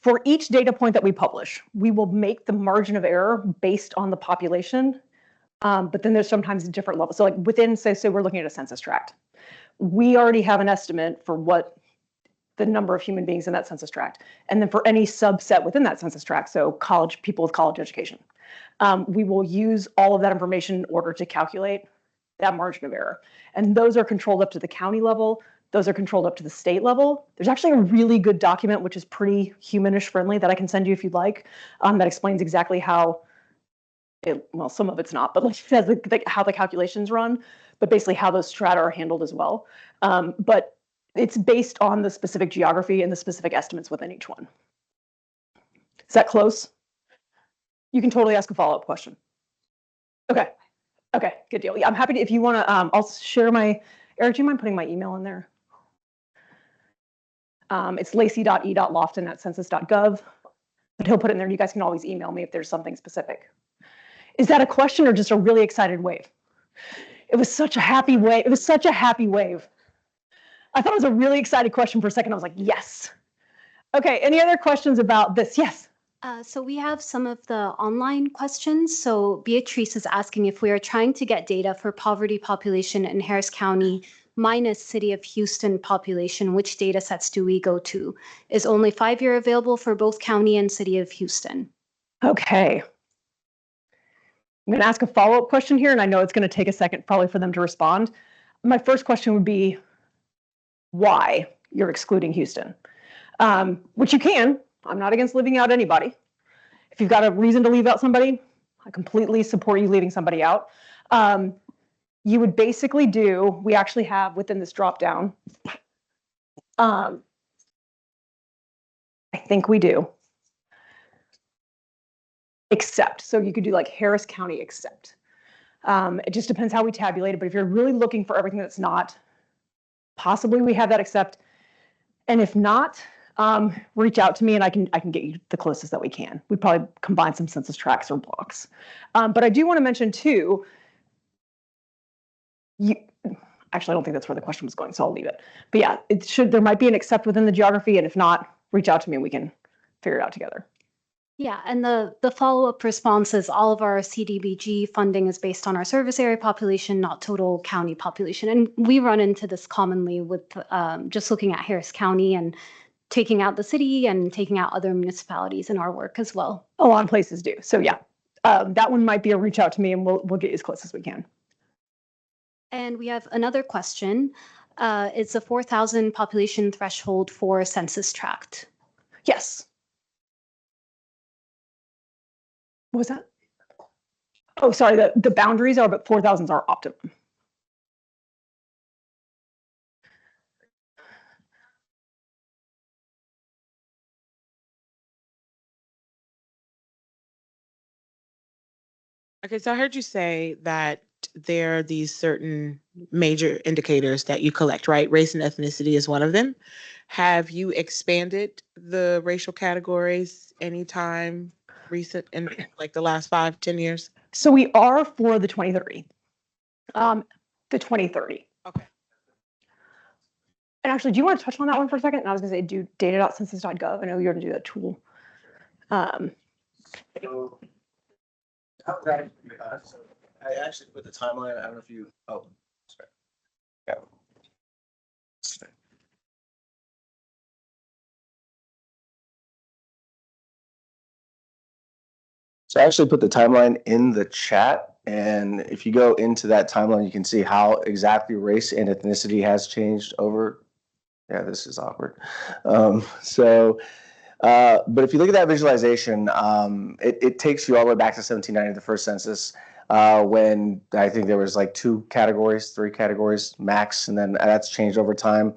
for each data point that we publish, we will make the margin of error based on the population. But then there's sometimes different levels. So like within, say we're looking at a census tract, we already have an estimate for what the number of human beings in that census tract. And then for any subset within that census tract, so people with college education, we will use all of that information in order to calculate that margin of error. And those are controlled up to the county level. Those are controlled up to the state level. There's actually a really good document, which is pretty humanish friendly, that I can send you if you'd like, that explains exactly how well, some of it's not, but like says how the calculations run, but basically how those strata are handled as well. But it's based on the specific geography and the specific estimates within each one. Is that close? You can totally ask a follow-up question. Okay. Okay, good deal. Yeah, I'm happy to, if you want to, I'll share Eric, do you mind putting my email in there? It's lacey.e.loftin@census.gov, but he'll put it in there. You guys can always email me if there's something specific. Is that a question or just a really excited wave? It was such a happy wave. It was such a happy wave. I thought it was a really excited question for a second. I was like, yes. Okay, any other questions about this? Yes. So we have some of the online questions. So Beatrice is asking if we are trying to get data for poverty population in Harris County minus City of Houston population, which data sets do we go to? Is only 5-year available for both county and City of Houston? Okay. I'm going to ask a follow-up question here, and I know it's going to take a second probably for them to respond. My first question would be why you're excluding Houston, which you can. I'm not against leaving out anybody. If you've got a reason to leave out somebody, I completely support you leaving somebody out. You would basically we actually have within this drop down, I think we do. except. So you could do like Harris County except. It just depends how we tabulate it. But if you're really looking for everything that's not, possibly we have that except. And if not, reach out to me and I can get you the closest that we can. We probably combine some census tracts or blocks. But I do want to mention too, actually, I don't think that's where the question was going, so I'll leave it. But yeah, there might be an except within the geography, and if not, reach out to me and we can figure it out together. Yeah, and the follow-up response is all of our CDBG funding is based on our service area population, not total county population. And we run into this commonly with just looking at Harris County and taking out the city and taking out other municipalities in our work as well. A lot of places do. So yeah, that one might be a reach out to me and we'll get you as close as we can. And we have another question. It's a 4,000 population threshold for census tract. Yes. What was that? Oh, sorry, the boundaries are, but 4,000s are optimum. Okay, so I heard you say that there are these certain major indicators that you collect, right? Race and ethnicity is one of them. Have you expanded the racial categories anytime recent in like the last 5-10 years? So we are for the 2030. The 2030. Okay. And actually, do you want to touch on that one for a second? And I was going to say, do data.census.gov. I know you're going to do that tool. So, how that so I actually put the timeline. I don't know if you. Oh, sorry. Yeah. So I actually put the timeline in the chat, and if you go into that timeline, you can see how exactly race and ethnicity has changed over. Yeah, this is awkward. But if you look at that visualization, it takes you all the way back to 1790, the first census, when I think there was like 3 categories max, and then that's changed over time,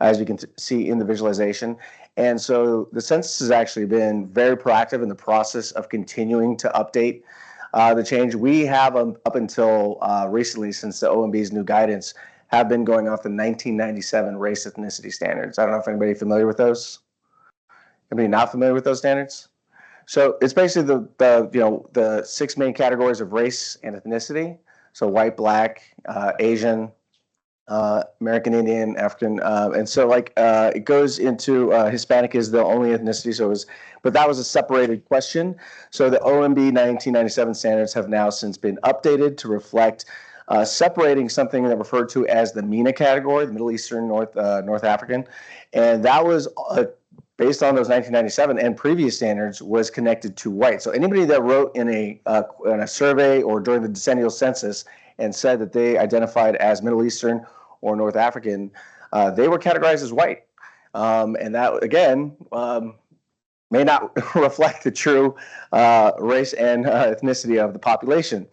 as you can see in the visualization. And so the census has actually been very proactive in the process of continuing to update the change. We have up until recently, since the OMB's new guidance, have been going off the 1997 race ethnicity standards. I don't know if anybody familiar with those. Anybody not familiar with those standards? So it's basically the 6 main categories of race and ethnicity. So white, black, Asian, American Indian, African, and so it goes into Hispanic is the only ethnicity. But that was a separated question. So the OMB 1997 standards have now since been updated to reflect separating something that referred to as the MENA category, the Middle Eastern, North African, and that was based on those 1997 and previous standards was connected to white. So anybody that wrote in a survey or during the decennial census and said that they identified as Middle Eastern or North African, they were categorized as white. And that, again, may not reflect the true race and ethnicity of the population,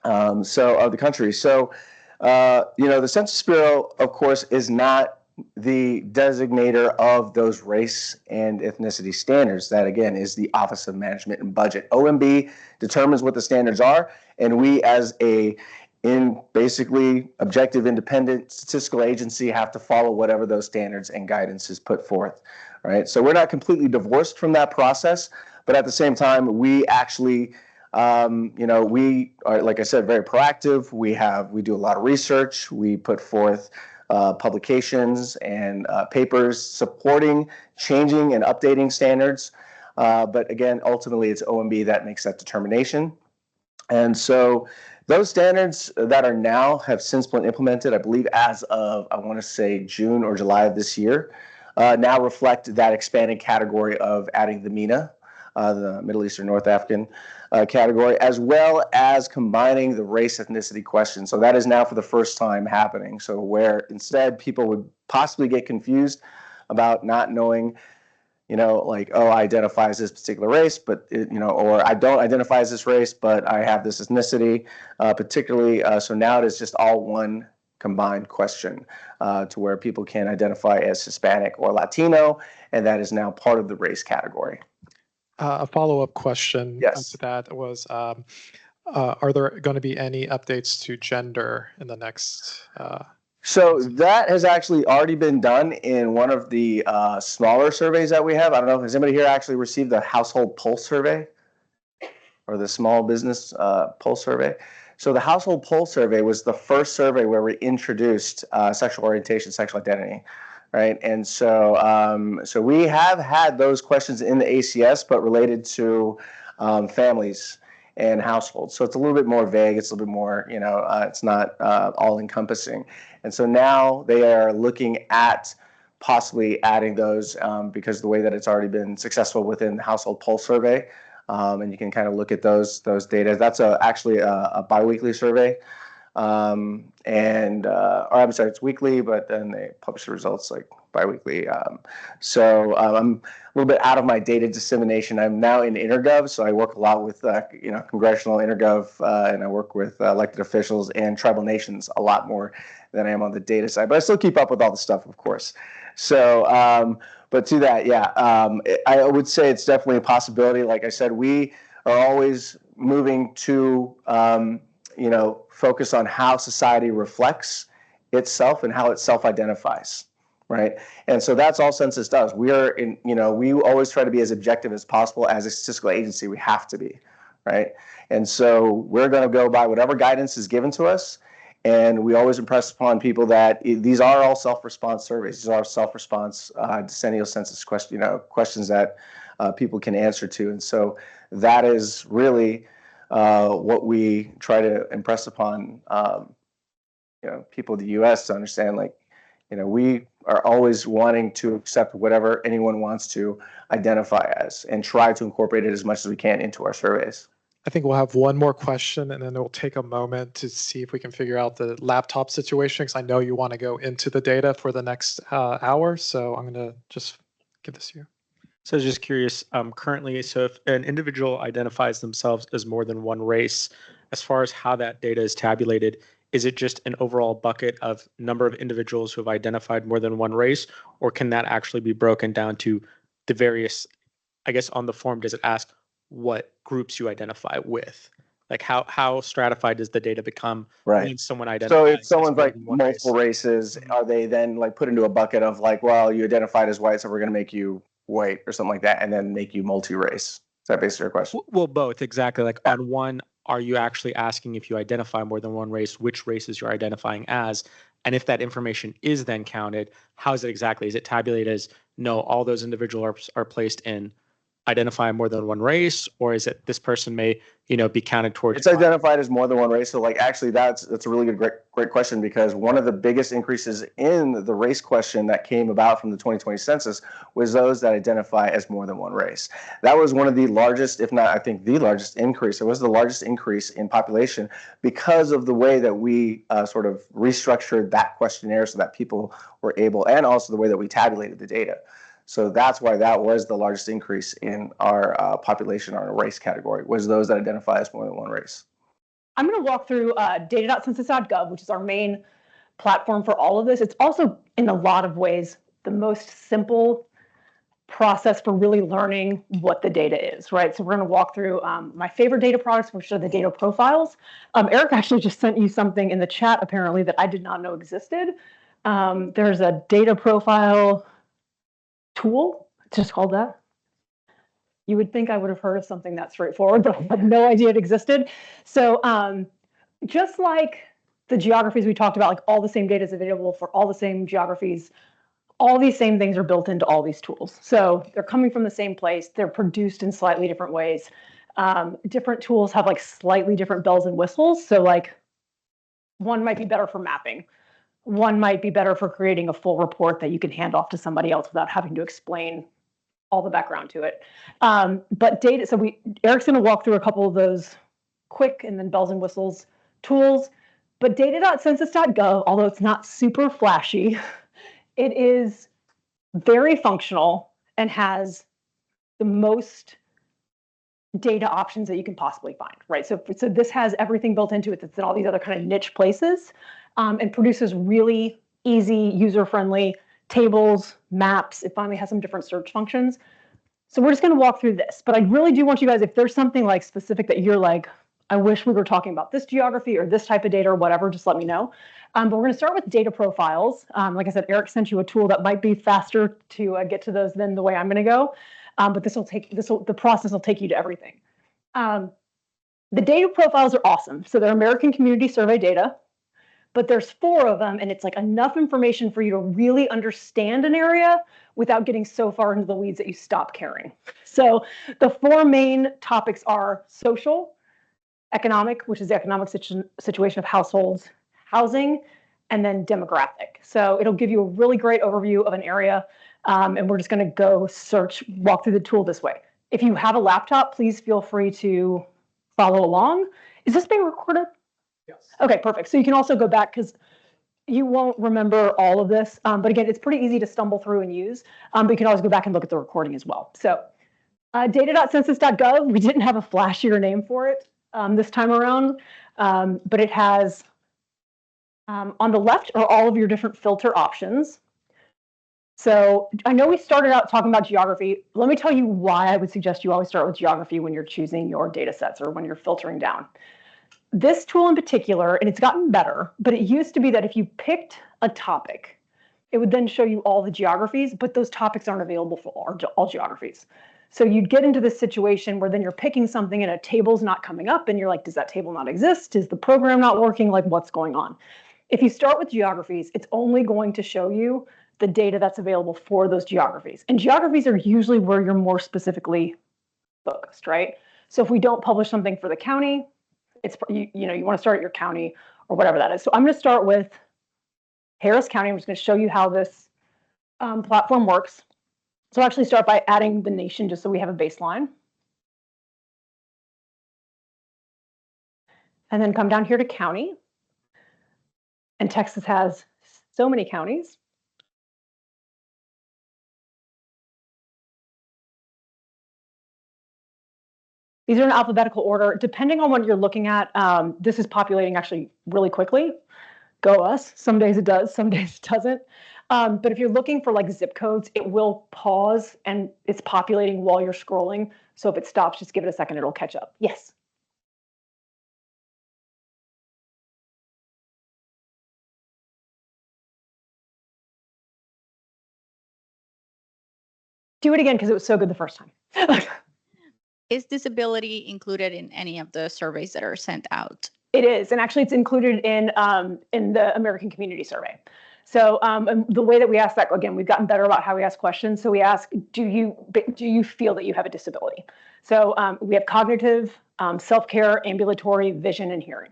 of the country. So, the Census Bureau, of course, is not the designator of those race and ethnicity standards. That, again, is the Office of Management and Budget. OMB determines what the standards are, and we as basically objective independent statistical agency have to follow whatever those standards and guidance is put forth, right? So we're not completely divorced from that process, but at the same time, we actually, we are, like I said, very proactive. We do a lot of research. We put forth publications and papers supporting changing and updating standards. But again, ultimately, it's OMB that makes that determination. And so those standards that are now have since been implemented, I believe as of, I want to say June or July of this year, now reflect that expanded category of adding the MENA, the Middle Eastern North African category, as well as combining the race ethnicity question. So that is now for the first time happening. So where instead people would possibly get confused about not knowing, I identify as this particular race, but, or I don't identify as this race, but I have this ethnicity, particularly. So now it is just all one combined question to where people can identify as Hispanic or Latino, and that is now part of the race category. A follow-up question Yes. to that was, are there going to be any updates to gender in the next? So that has actually already been done in one of the smaller surveys that we have. I don't know, has anybody here actually received the household pulse survey or the small business pulse survey? So the household pulse survey was the first survey where we introduced sexual orientation, sexual identity, right? And so, so we have had those questions in the ACS, but related to families and households. So it's a little bit more vague. It's a little bit more, it's not all encompassing. And so now they are looking at possibly adding those because the way that it's already been successful within the household pulse survey. And you can kind of look at those data. That's actually a biweekly survey. Or I'm sorry, it's weekly, but then they publish the results like biweekly. So I'm a little bit out of my data dissemination. I'm now in InterGov, so I work a lot with congressional InterGov, and I work with elected officials and tribal nations a lot more than I am on the data side. But I still keep up with all the stuff, of course. So, but to that, yeah, I would say it's definitely a possibility. Like I said, we are always moving to focus on how society reflects itself and how it self-identifies, right? And so that's all Census does. We always try to be as objective as possible as a statistical agency. We have to be, right? And so we're going to go by whatever guidance is given to us. And we always impress upon people that these are all self-response surveys. These are self-response decennial census questions that people can answer to. And so that is really what we try to impress upon people of the U.S. to understand. We are always wanting to accept whatever anyone wants to identify as and try to incorporate it as much as we can into our surveys. I think we'll have one more question, and then we'll take a moment to see if we can figure out the laptop situation, because I know you want to go into the data for the next hour. So I'm going to just give this to you. So I was just curious, currently, so if an individual identifies themselves as more than one race, as far as how that data is tabulated, is it just an overall bucket of number of individuals who have identified more than one race, or can that actually be broken down to the various, I guess on the form, does it ask what groups you identify with? Like how stratified does the data become when someone identifies? So if someone's like multiple races, are they then like put into a bucket of like, well, you identified as white, so we're going to make you white or something like that, and then make you multi-race? Is that basically your question? Well, both, exactly. Like on one, are you actually asking if you identify more than one race, which races you're identifying as? And if that information is then counted, how is it exactly? Is it tabulated as, no, all those individuals are placed in identify more than one race, or is it this person may be counted towards? It's identified as more than one race. So like actually that's a really good great question, because one of the biggest increases in the race question that came about from the 2020 census was those that identify as more than one race. That was one of the largest, if not I think the largest increase. It was the largest increase in population because of the way that we sort of restructured that questionnaire so that people were able, and also the way that we tabulated the data. So that's why that was the largest increase in our population, our race category, was those that identify as more than one race. I'm going to walk through data.census.gov, which is our main platform for all of this. It's also, in a lot of ways, the most simple process for really learning what the data is, right? So we're going to walk through my favorite data products, which are the data profiles. Eric actually just sent you something in the chat, apparently, that I did not know existed. There's a data profile tool. It's just called that. You would think I would have heard of something that straightforward, but I had no idea it existed. So just like the geographies we talked about, like all the same data is available for all the same geographies, all these same things are built into all these tools. So they're coming from the same place. They're produced in slightly different ways. Different tools have like slightly different bells and whistles. So like one might be better for mapping. One might be better for creating a full report that you can hand off to somebody else without having to explain all the background to it. But data, so Eric's going to walk through a couple of those quick and then bells and whistles tools. But data.census.gov, although it's not super flashy, it is very functional and has the most data options that you can possibly find, right? So this has everything built into it that's in all these other kind of niche places, and produces really easy, user-friendly tables, maps. It finally has some different search functions. So we're just going to walk through this, but I really do want you guys, if there's something like specific that you're like, I wish we were talking about this geography or this type of data or whatever, just let me know. But we're going to start with data profiles. Like I said, Eric sent you a tool that might be faster to get to those than the way I'm going to go. But the process will take you to everything. The data profiles are awesome. So they're American Community Survey data, but there's 4 of them, and it's like enough information for you to really understand an area without getting so far into the weeds that you stop caring. So the 4 main topics are social, economic, which is the economic situation of households, housing, and then demographic. So it'll give you a really great overview of an area, and we're just going to go walk through the tool this way. If you have a laptop, please feel free to follow along. Is this being recorded? Yes. Okay, perfect. So you can also go back because you won't remember all of this. But again, it's pretty easy to stumble through and use. But you can always go back and look at the recording as well. So data.census.gov, we didn't have a flashier name for it this time around, but it has on the left are all of your different filter options. So I know we started out talking about geography. Let me tell you why I would suggest you always start with geography when you're choosing your data sets or when you're filtering down. This tool in particular, and it's gotten better, but it used to be that if you picked a topic, it would then show you all the geographies, but those topics aren't available for all geographies. So you'd get into this situation where then you're picking something and a table's not coming up and you're like, does that table not exist? Is the program not working? Like, what's going on? If you start with geographies, it's only going to show you the data that's available for those geographies. And geographies are usually where you're more specifically focused, right? So if we don't publish something for the county, it's you want to start at your county or whatever that is. So I'm going to start with Harris County. I'm just going to show you how this platform works. So I'll actually start by adding the nation just so we have a baseline. And then come down here to county. And Texas has so many counties. These are in alphabetical order. Depending on what you're looking at, this is populating actually really quickly. Go us. Some days it does, some days it doesn't. But if you're looking for like zip codes, it will pause and it's populating while you're scrolling. So if it stops, just give it a second, it'll catch up. Yes. Do it again because it was so good the first time. Is disability included in any of the surveys that are sent out? It is, and actually it's included in the American Community Survey. So the way that we ask that, again, we've gotten better about how we ask questions. So we ask, do you feel that you have a disability? So we have cognitive, self-care, ambulatory, vision, and hearing.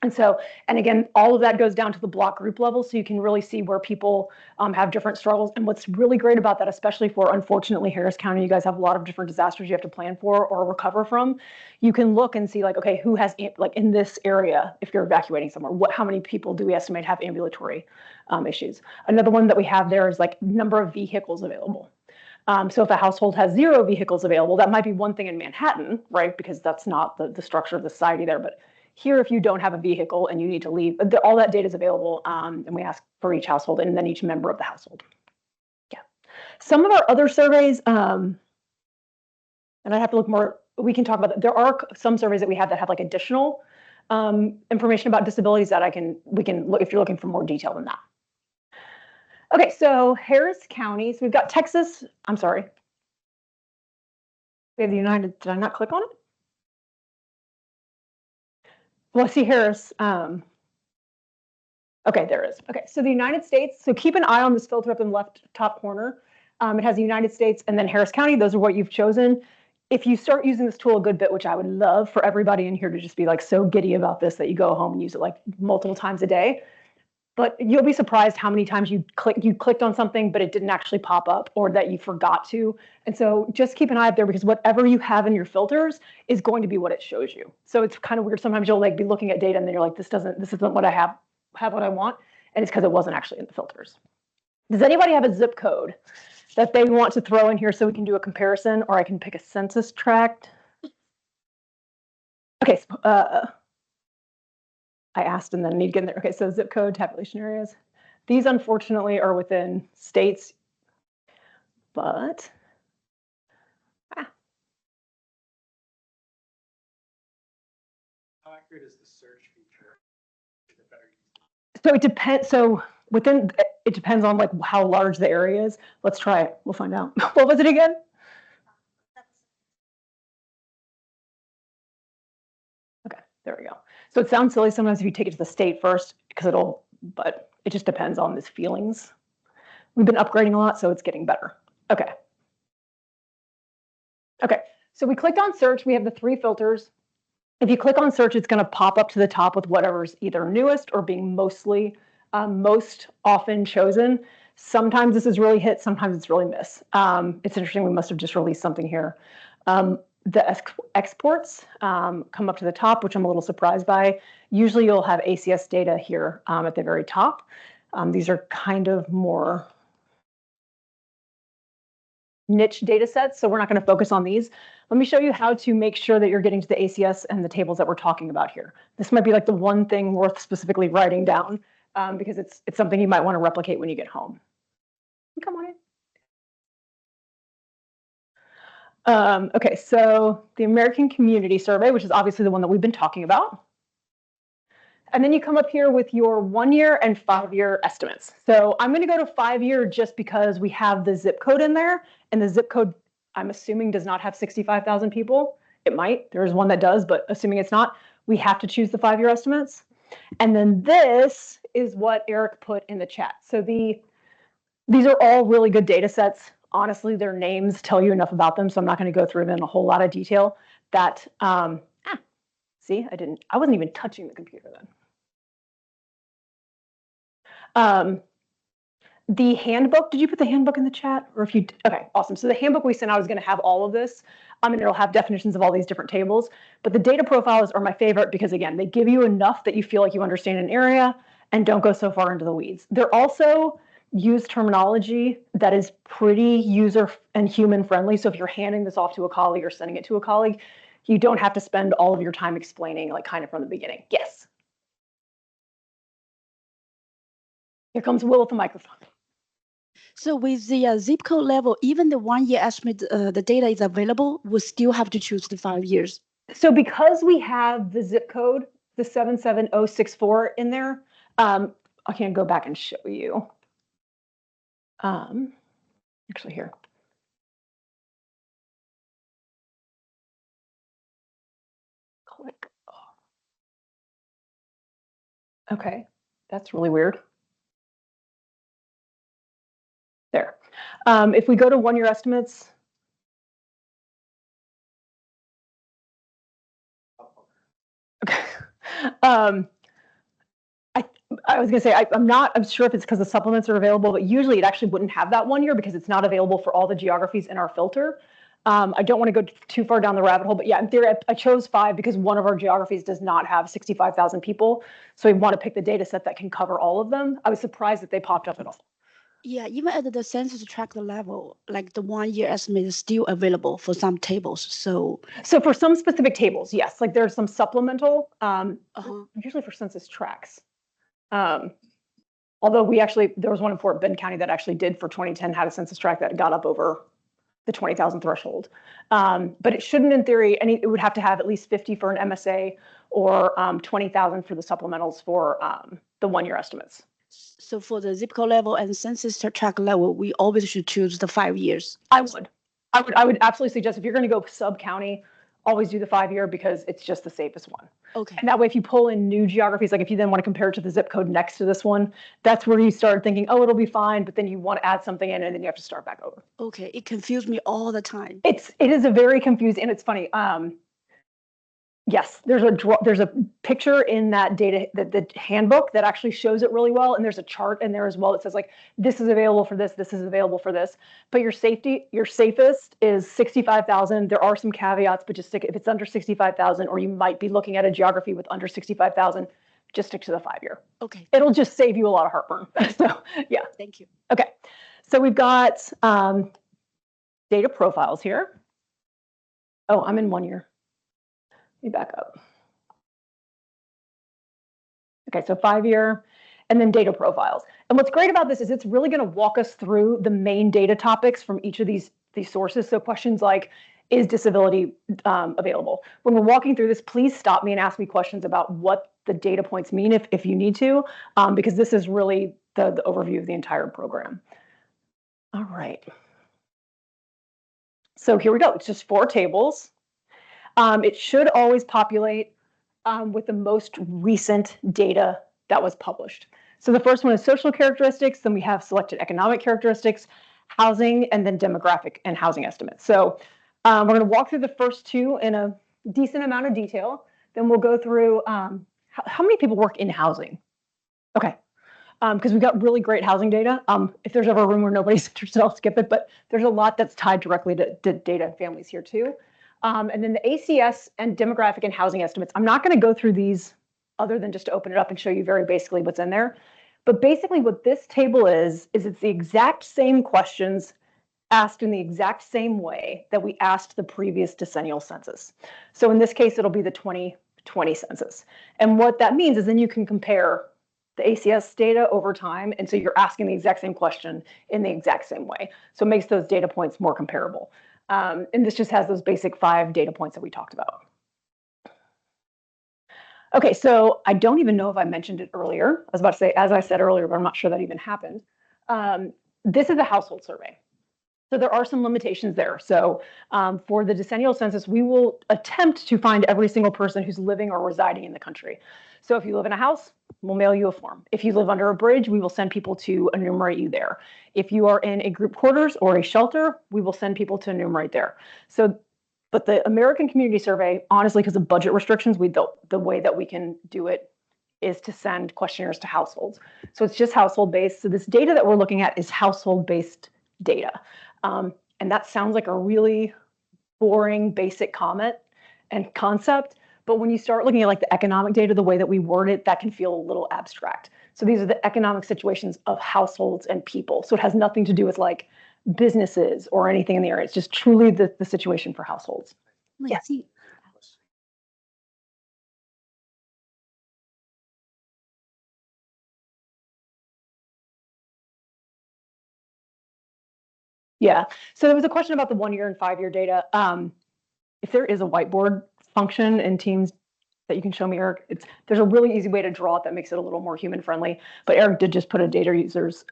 And again, all of that goes down to the block group level, so you can really see where people have different struggles. And what's really great about that, especially for, unfortunately, Harris County, you guys have a lot of different disasters you have to plan for or recover from. You can look and see, like, okay, who has, like, in this area, if you're evacuating somewhere, how many people do we estimate have ambulatory issues? Another one that we have there is, like, number of vehicles available. So if a household has 0 vehicles available, that might be one thing in Manhattan, right? Because that's not the structure of the society there. But here, if you don't have a vehicle and you need to leave, all that data is available, and we ask for each household and then each member of the household. Yeah. Some of our other surveys, and I have to look more, we can talk about that. There are some surveys that we have that have like additional information about disabilities that we can look if you're looking for more detail than that. Okay, so Harris County, so we've got Texas, I'm sorry. We have the United, did I not click on it? Well, I see Harris. Okay, there it is. Okay, so the United States. So keep an eye on this filter up in the left top corner. It has the United States and then Harris County. Those are what you've chosen. If you start using this tool a good bit, which I would love for everybody in here to just be like so giddy about this that you go home and use it like multiple times a day. But you'll be surprised how many times you clicked on something, but it didn't actually pop up or that you forgot to. And so just keep an eye up there because whatever you have in your filters is going to be what it shows you. So it's kind of weird. Sometimes you'll like be looking at data and then you're like, this isn't what I have what I want. And it's because it wasn't actually in the filters. Does anybody have a zip code that they want to throw in here so we can do a comparison, or I can pick a census tract? Okay, so, I asked and then need to get in there. Okay, so zip code, tabulation areas. These unfortunately are within states, but good is the search feature? So it depends. So it depends on like how large the area is. Let's try it. We'll find out. What was it again? Okay, there we go. So it sounds silly sometimes if you take it to the state first because but it just depends on these feelings. We've been upgrading a lot, so it's getting better. Okay. Okay, so we clicked on search. We have the 3 filters. If you click on search, it's going to pop up to the top with whatever's either newest or being most often chosen. Sometimes this is really hit, sometimes it's really miss. It's interesting, we must have just released something here. The exports come up to the top, which I'm a little surprised by. Usually you'll have ACS data here at the very top. These are kind of more niche data sets, so we're not going to focus on these. Let me show you how to make sure that you're getting to the ACS and the tables that we're talking about here. This might be like the one thing worth specifically writing down because it's something you might want to replicate when you get home. Come on in. Okay, so the American Community Survey, which is obviously the one that we've been talking about. And then you come up here with your 1-year and 5-year estimates. So I'm going to go to 5-year just because we have the zip code in there, and the zip code, I'm assuming, does not have 65,000 people. It might. There is one that does, but assuming it's not, we have to choose the 5-year estimates. And then this is what Eric put in the chat. So these are all really good data sets. Honestly, their names tell you enough about them, so I'm not going to go through them in a whole lot of detail. That see, I wasn't even touching the computer then. The handbook, did you put the handbook in the chat? Or if you, okay, awesome. So the handbook we sent out is going to have all of this. And it'll have definitions of all these different tables. But the data profiles are my favorite because, again, they give you enough that you feel like you understand an area and don't go so far into the weeds. They're also use terminology that is pretty user and human friendly. So if you're handing this off to a colleague or sending it to a colleague, you don't have to spend all of your time explaining like kind of from the beginning. Yes. Here comes Will with the microphone. So with the zip code level, even the 1-year estimate, the data is available, we still have to choose the 5 years. So because we have the zip code, the 77064 in there, I can go back and show you. Actually here. Click. Okay, that's really weird. There. If we go to 1-year estimates. Okay. I was going to say, I'm sure if it's because the supplements are available, but usually it actually wouldn't have that 1 year because it's not available for all the geographies in our filter. I don't want to go too far down the rabbit hole, but yeah, in theory, I chose 5 because one of our geographies does not have 65,000 people. So we want to pick the data set that can cover all of them. I was surprised that they popped up at all. Yeah, even at the census tract level, like the 1-year estimate is still available for some tables. So for some specific tables, yes, like there's some supplemental, usually for census tracts. Although there was one in Fort Bend County that actually did for 2010 had a census tract that got up over the 20,000 threshold. But it shouldn't, in theory, it would have to have at least 50 for an MSA or 20,000 for the supplementals for the 1-year estimates. So for the zip code level and census tract level, we always should choose the 5 years. I would absolutely suggest if you're going to go sub-county, always do the 5-year because it's just the safest one. Okay. And that way, if you pull in new geographies, like if you then want to compare it to the zip code next to this one, that's where you start thinking, oh, it'll be fine, but then you want to add something in and then you have to start back over. Okay, it confused me all the time. It is a very confusing, and it's funny. Yes, there's a picture in that data, the handbook that actually shows it really well, and there's a chart in there as well that says like this is available for this is available for this. But your safest is 65,000. There are some caveats, but just stick if it's under 65,000, or you might be looking at a geography with under 65,000. Just stick to the 5-year. Okay. It'll just save you a lot of heartburn. So yeah. Thank you. Okay, so we've got data profiles here. Oh, I'm in 1 year. Let me back up. Okay, so 5-year, and then data profiles. And what's great about this is it's really going to walk us through the main data topics from each of these sources. So questions like, is disability available? When we're walking through this, please stop me and ask me questions about what the data points mean if you need to, because this is really the overview of the entire program. All right. So here we go. It's just 4 tables. It should always populate with the most recent data that was published. So the first one is social characteristics, then we have selected economic characteristics, housing, and then demographic and housing estimates. So we're going to walk through the first 2 in a decent amount of detail. Then we'll go through how many people work in housing? Okay, because we've got really great housing data. If there's ever a room where nobody's interested, I'll skip it, but there's a lot that's tied directly to data and families here too. And then the ACS and demographic and housing estimates. I'm not going to go through these other than just to open it up and show you very basically what's in there. But basically what this table is it's the exact same questions asked in the exact same way that we asked the previous decennial census. So in this case, it'll be the 2020 census. And what that means is then you can compare the ACS data over time. And so you're asking the exact same question in the exact same way. So it makes those data points more comparable. And this just has those basic 5 data points that we talked about. Okay, so I don't even know if I mentioned it earlier. I was about to say, as I said earlier, but I'm not sure that even happened. This is a household survey. So there are some limitations there. So for the decennial census, we will attempt to find every single person who's living or residing in the country. So if you live in a house, we'll mail you a form. If you live under a bridge, we will send people to enumerate you there. If you are in a group quarters or a shelter, we will send people to enumerate there. So, but the American Community Survey, honestly, because of budget restrictions, the way that we can do it is to send questionnaires to households. So it's just household based. So this data that we're looking at is household based data. And that sounds like a really boring, basic comment and concept. But when you start looking at like the economic data, the way that we word it, that can feel a little abstract. So these are the economic situations of households and people. So it has nothing to do with like businesses or anything in the area. It's just truly the situation for households. Lacey. Yeah. So there was a question about the 1-year and 5-year data. If there is a whiteboard function in Teams that you can show me, Eric, there's a really easy way to draw it that makes it a little more human friendly. But Eric did just put a data users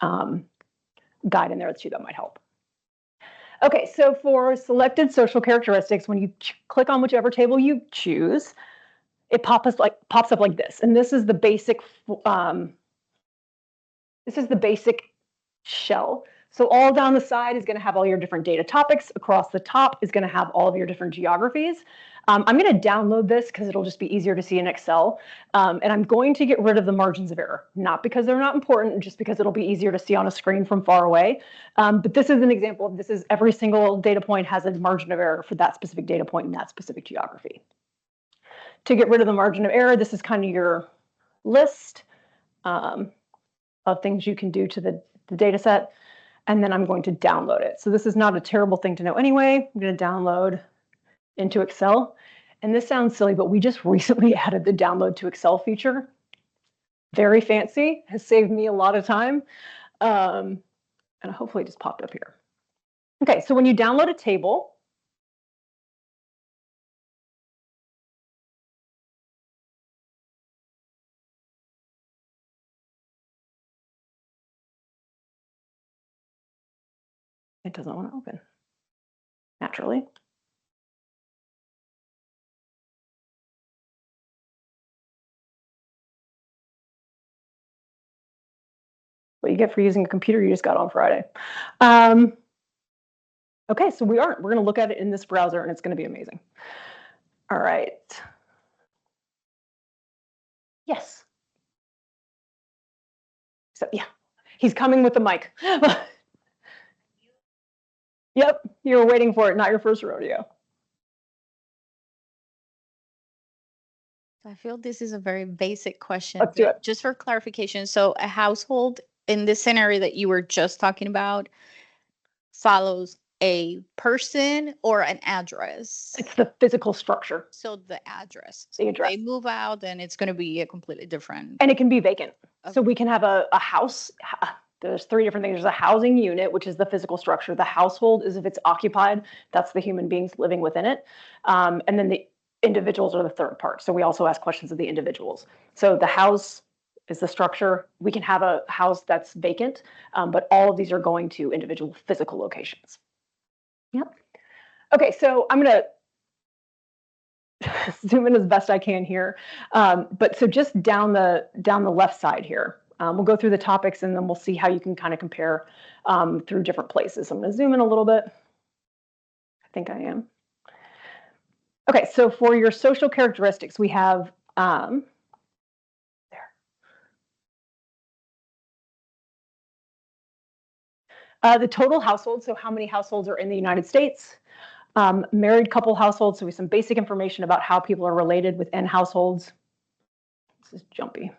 guide in there too that might help. Okay, so for selected social characteristics, when you click on whichever table you choose, it pops up like this. And this is the basic shell. So all down the side is going to have all your different data topics. Across the top is going to have all of your different geographies. I'm going to download this because it'll just be easier to see in Excel. And I'm going to get rid of the margins of error, not because they're not important, just because it'll be easier to see on a screen from far away. But this is an example of this is every single data point has a margin of error for that specific data point in that specific geography. To get rid of the margin of error, this is kind of your list of things you can do to the data set. And then I'm going to download it. So this is not a terrible thing to know anyway. I'm going to download into Excel. And this sounds silly, but we just recently added the download to Excel feature. Very fancy, has saved me a lot of time. And hopefully it just popped up here. Okay, so when you download a table, it doesn't want to open, naturally. What you get for using a computer you just got on Friday. Okay, so we're going to look at it in this browser and it's going to be amazing. All right. Yes. So yeah, he's coming with the mic. Yep, you were waiting for it, not your first rodeo. I feel this is a very basic question. Let's do it. Just for clarification, so a household in this scenario that you were just talking about follows a person or an address? It's the physical structure. So the address. The So address. they move out, then it's going to be a completely different. And it can be vacant. Okay. So we can have a house. There's three different things. There's a housing unit, which is the physical structure. The household is if it's occupied, that's the human beings living within it. And then the individuals are the third part. So we also ask questions of the individuals. So the house is the structure. We can have a house that's vacant, but all of these are going to individual physical locations. Yep. Okay, so I'm going to zoom in as best I can here. But so just down the left side here, we'll go through the topics and then we'll see how you can kind of compare through different places. I'm going to zoom in a little bit. I think I am. Okay, so for your social characteristics, we have the total household, so how many households are in the United States. Married couple households, so we have some basic information about how people are related within households. This is jumpy.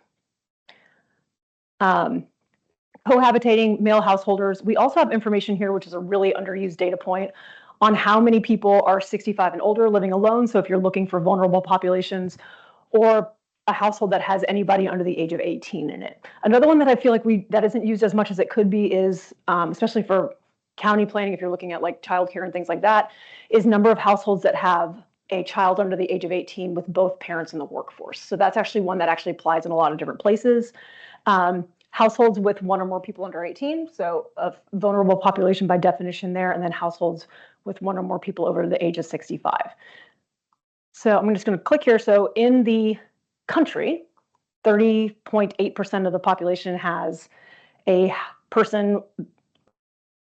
Cohabitating male householders. We also have information here, which is a really underused data point, on how many people are 65 and older living alone. So if you're looking for vulnerable populations, or a household that has anybody under the age of 18 in it. Another one that I feel like that isn't used as much as it could be is, especially for county planning, if you're looking at like childcare and things like that, is number of households that have a child under the age of 18 with both parents in the workforce. So that's actually one that actually applies in a lot of different places. Households with one or more people under 18, so a vulnerable population by definition there, and then households with one or more people over the age of 65. So I'm just going to click here. So in the country, 30.8% of the population has a person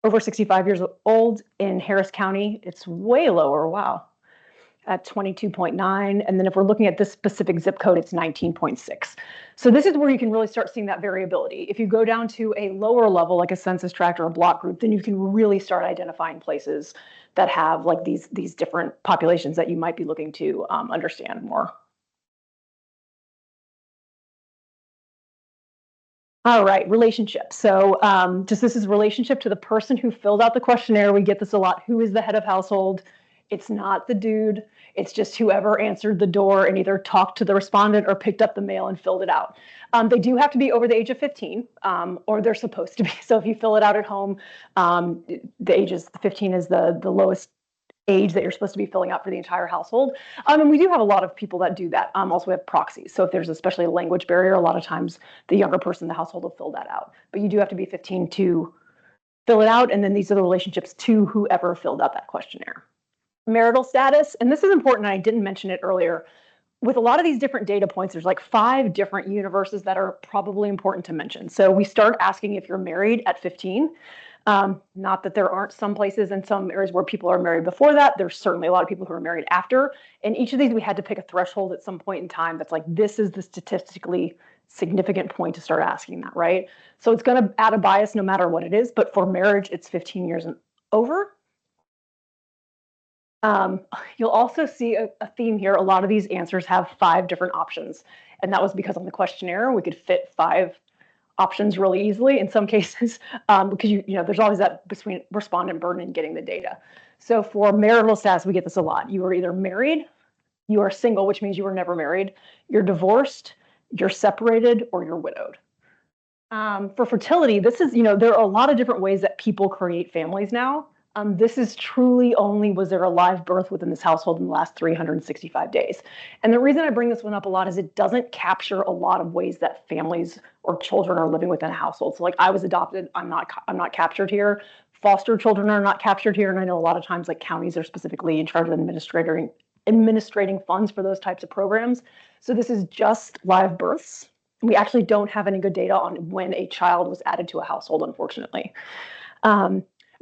over 65 years old. In Harris County, it's way lower, wow, at 22.9. And then if we're looking at this specific zip code, it's 19.6. So this is where you can really start seeing that variability. If you go down to a lower level, like a census tract or a block group, then you can really start identifying places that have like these different populations that you might be looking to understand more. All right, relationship. So just this is relationship to the person who filled out the questionnaire. We get this a lot. Who is the head of household? It's not the dude. It's just whoever answered the door and either talked to the respondent or picked up the mail and filled it out. They do have to be over the age of 15, or they're supposed to be. So if you fill it out at home, the age is 15 is the lowest age that you're supposed to be filling out for the entire household. And we do have a lot of people that do that. Also, we have proxies. So if there's especially a language barrier, a lot of times the younger person in the household will fill that out. But you do have to be 15 to fill it out. And then these are the relationships to whoever filled out that questionnaire. Marital status, and this is important, and I didn't mention it earlier. With a lot of these different data points, there's like 5 different universes that are probably important to mention. So we start asking if you're married at 15. Not that there aren't some places in some areas where people are married before that. There's certainly a lot of people who are married after. And each of these, we had to pick a threshold at some point in time that's like, this is the statistically significant point to start asking that, right? So it's going to add a bias no matter what it is. But for marriage, it's 15 years and over. You'll also see a theme here. A lot of these answers have 5 different options. And that was because on the questionnaire, we could fit 5 options really easily in some cases, because you know there's always that between respondent burden and getting the data. So for marital status, we get this a lot. You are either married, you are single, which means you were never married, you're divorced, you're separated, or you're widowed. For fertility, this is, there are a lot of different ways that people create families now. This is truly only was there a live birth within this household in the last 365 days. And the reason I bring this one up a lot is it doesn't capture a lot of ways that families or children are living within a household. So like I was adopted, I'm not captured here. Foster children are not captured here. And I know a lot of times like counties are specifically in charge of administrating funds for those types of programs. So this is just live births. We actually don't have any good data on when a child was added to a household, unfortunately.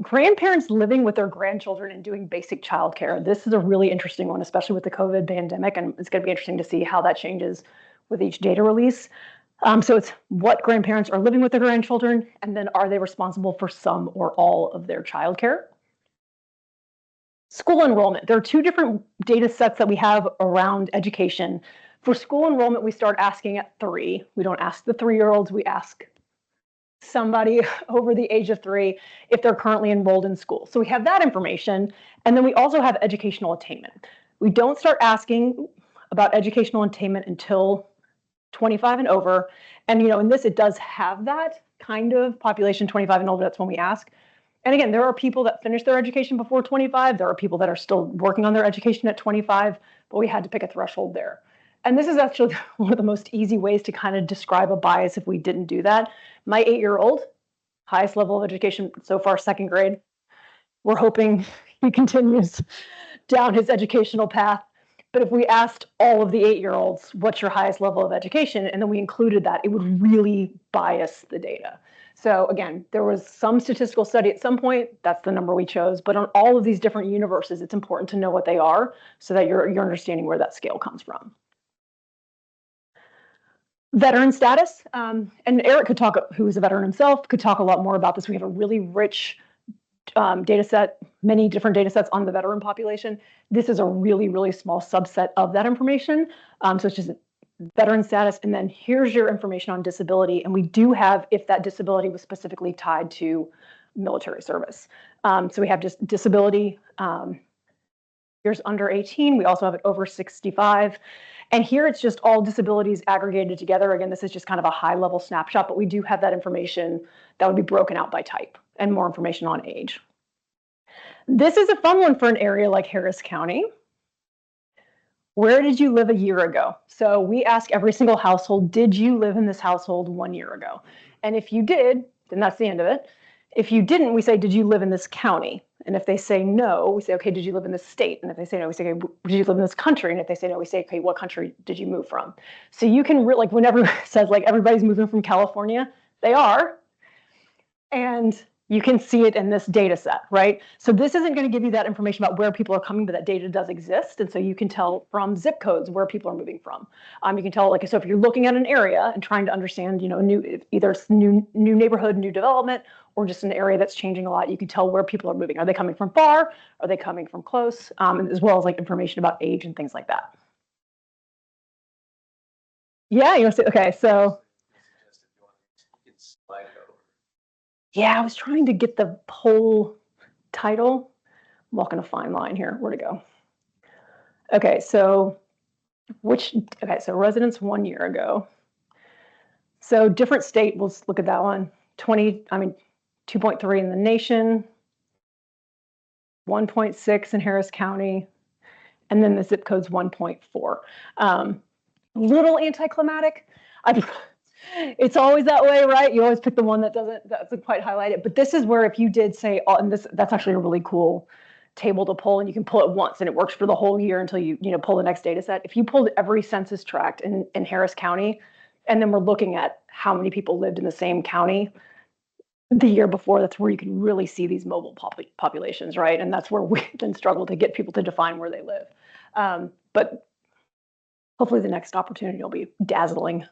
Grandparents living with their grandchildren and doing basic childcare. This is a really interesting one, especially with the COVID pandemic, and it's going to be interesting to see how that changes with each data release. So it's what grandparents are living with their grandchildren, and then are they responsible for some or all of their childcare? School enrollment. There are 2 different data sets that we have around education. For school enrollment, we start asking at 3. We don't ask the 3-year-olds, we ask somebody over the age of 3 if they're currently enrolled in school. So we have that information. And then we also have educational attainment. We don't start asking about educational attainment until 25 and over. And in this, it does have that kind of population 25 and older, that's when we ask. And again, there are people that finish their education before 25. There are people that are still working on their education at 25, but we had to pick a threshold there. And this is actually one of the most easy ways to kind of describe a bias if we didn't do that. My 8-year-old, highest level of education so far, 2nd grade. We're hoping he continues down his educational path. But if we asked all of the 8-year-olds, what's your highest level of education, and then we included that, it would really bias the data. So again, there was some statistical study at some point, that's the number we chose, but on all of these different universes, it's important to know what they are so that you're understanding where that scale comes from. Veteran status, and Eric could talk, who's a veteran himself, could talk a lot more about this. We have a really rich data set, many different data sets on the veteran population. This is a really, really small subset of that information. So it's just veteran status, and then here's your information on disability. And we do have if that disability was specifically tied to military service. So we have just disability. Here's under 18. We also have it over 65. And here it's just all disabilities aggregated together. Again, this is just kind of a high level snapshot, but we do have that information that would be broken out by type and more information on age. This is a fun one for an area like Harris County. Where did you live a year ago? So we ask every single household, did you live in this household 1 year ago? And if you did, then that's the end of it. If you didn't, we say, did you live in this county? And if they say no, we say, okay, did you live in this state? And if they say no, we say, okay, did you live in this country? And if they say no, we say, okay, what country did you move from? So you can, like, whenever it says, like, everybody's moving from California, they are. And you can see it in this data set, right? So this isn't going to give you that information about where people are coming, but that data does exist. And so you can tell from zip codes where people are moving from. You can tell, like, so if you're looking at an area and trying to understand, you know, either it's new neighborhood, new development, or just an area that's changing a lot, you can tell where people are moving. Are they coming from far? Are they coming from close? As well as like information about age and things like that. Yeah, you want to say, okay, so. Yeah, I was trying to get the poll title. I'm walking a fine line here. Where to go? Okay, so so residents 1 year ago. So different state, we'll look at that one. 2.3 in the nation, 1.6 in Harris County, and then the zip code's 1.4. Little anticlimactic. It's always that way, right? You always pick the one that doesn't quite highlight it. But this is where if you did say, and that's actually a really cool table to pull, and you can pull it once and it works for the whole year until you pull the next data set. If you pulled every census tract in Harris County, and then we're looking at how many people lived in the same county the year before, that's where you can really see these mobile populations, right? And that's where we then struggle to get people to define where they live. But hopefully the next opportunity will be dazzling.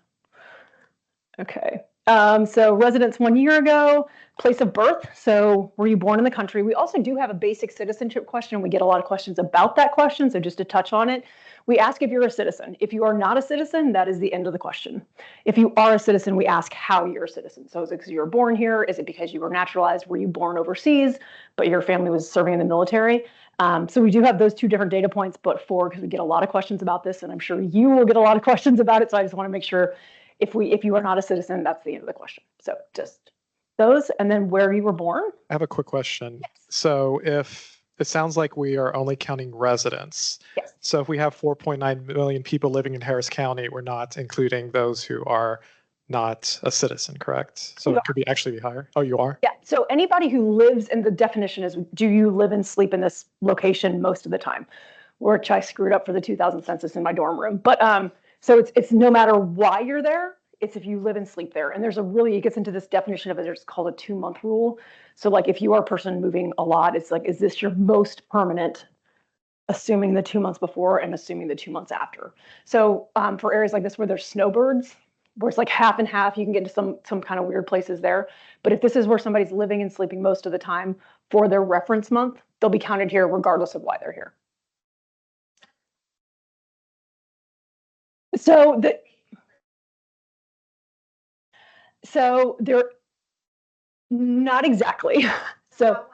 Okay, so residents 1 year ago, place of birth. So were you born in the country? We also do have a basic citizenship question. We get a lot of questions about that question. So just to touch on it, we ask if you're a citizen. If you are not a citizen, that is the end of the question. If you are a citizen, we ask how you're a citizen. So is it because you were born here? Is it because you were naturalized? Were you born overseas, but your family was serving in the military? So we do have those two different data points, but because we get a lot of questions about this, and I'm sure you will get a lot of questions about it. So I just want to make sure if you are not a citizen, that's the end of the question. So just those, and then where you were born. I have a quick question. Yes. So if it sounds like we are only counting residents. Yes. So if we have 4.9 million people living in Harris County, we're not including those who are not a citizen, correct? So it could actually be higher. Oh, you are? Yeah. So anybody who lives, and the definition is, do you live and sleep in this location most of the time? Which I screwed up for the 2000 census in my dorm room. But so it's no matter why you're there, it's if you live and sleep there. And it gets into this definition of it, it's called a 2-month rule. So like if you are a person moving a lot, it's like, is this your most permanent, assuming the 2 months before and assuming the 2 months after? So for areas like this where there's snowbirds, where it's like half and half, you can get into some kind of weird places there. But if this is where somebody's living and sleeping most of the time for their reference month, they'll be counted here regardless of why they're here. So they're not exactly. So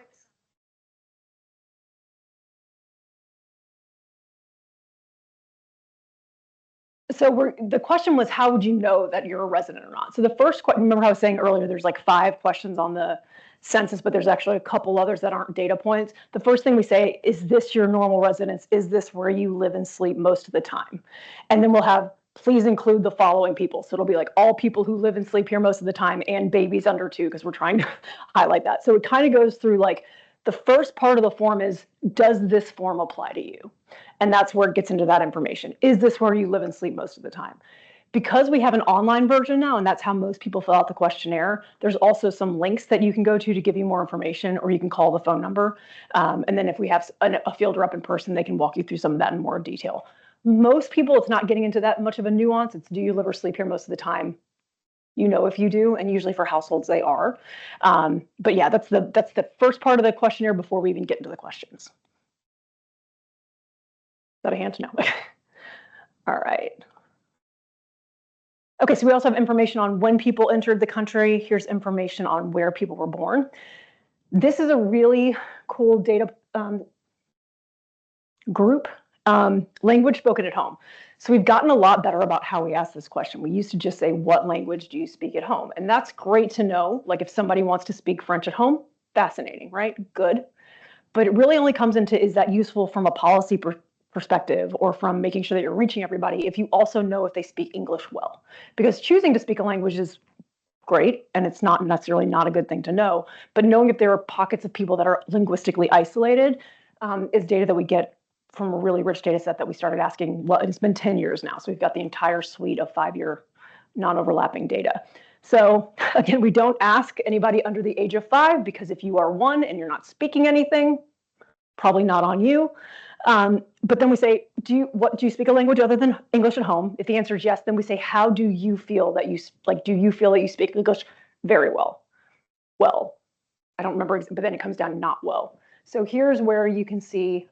So the question was, how would you know that you're a resident or not? So the first question, remember how I was saying earlier, there's like 5 questions on the census, but there's actually a couple others that aren't data points. The first thing we say, is this your normal residence? Is this where you live and sleep most of the time? And then we'll have, please include the following people. So it'll be like all people who live and sleep here most of the time and babies under 2, because we're trying to highlight that. So it kind of goes through like, the first part of the form is, does this form apply to you? And that's where it gets into that information. Is this where you live and sleep most of the time? Because we have an online version now, and that's how most people fill out the questionnaire, there's also some links that you can go to give you more information, or you can call the phone number. And then if we have a field rep in person, they can walk you through some of that in more detail. Most people, it's not getting into that much of a nuance. It's, do you live or sleep here most of the time? You know if you do, and usually for households they are. But yeah, that's the first part of the questionnaire before we even get into the questions. Is that a hand? No. All right. Okay, so we also have information on when people entered the country. Here's information on where people were born. This is a really cool data group, language spoken at home. So we've gotten a lot better about how we ask this question. We used to just say, what language do you speak at home? And that's great to know. Like if somebody wants to speak French at home, fascinating, right? Good. But it really only comes into, is that useful from a policy perspective or from making sure that you're reaching everybody if you also know if they speak English well? Because choosing to speak a language is great, and it's not necessarily not a good thing to know, but knowing if there are pockets of people that are linguistically isolated is data that we get from a really rich data set that we started asking. Well, it's been 10 years now, so we've got the entire suite of 5-year non-overlapping data. So again, we don't ask anybody under the age of 5, because if you are 1 and you're not speaking anything, probably not on you. But then we say, do you speak a language other than English at home? If the answer is yes, then we say, how do you feel that you, like, do you feel that you speak English very well? Well, I don't remember, but then it comes down to not well. So here's where you can see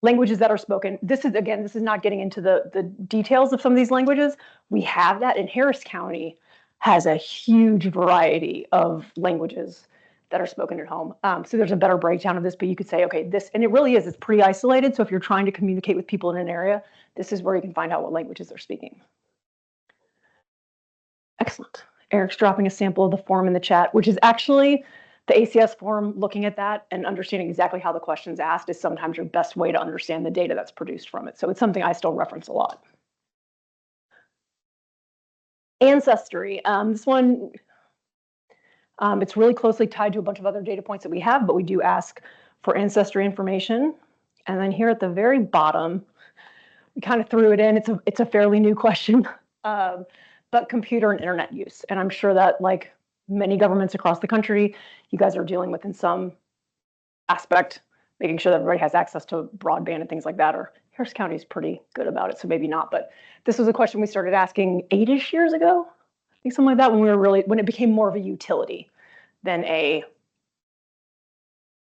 languages that are spoken. This is not getting into the details of some of these languages. We have that, and Harris County has a huge variety of languages that are spoken at home. So there's a better breakdown of this, but you could say, okay, this, and it really is, it's pretty isolated. So if you're trying to communicate with people in an area, this is where you can find out what languages they're speaking. Excellent. Eric's dropping a sample of the form in the chat, which is actually the ACS form. Looking at that and understanding exactly how the question's asked is sometimes your best way to understand the data that's produced from it. So it's something I still reference a lot. Ancestry. This one, it's really closely tied to a bunch of other data points that we have, but we do ask for ancestry information. And then here at the very bottom, we kind of threw it in. It's a fairly new question, but computer and internet use. And I'm sure that, like many governments across the country, you guys are dealing with in some aspect, making sure that everybody has access to broadband and things like that. Or Harris County is pretty good about it, so maybe not. But this was a question we started asking 8-ish years ago. I think something like that, when it became more of a utility than a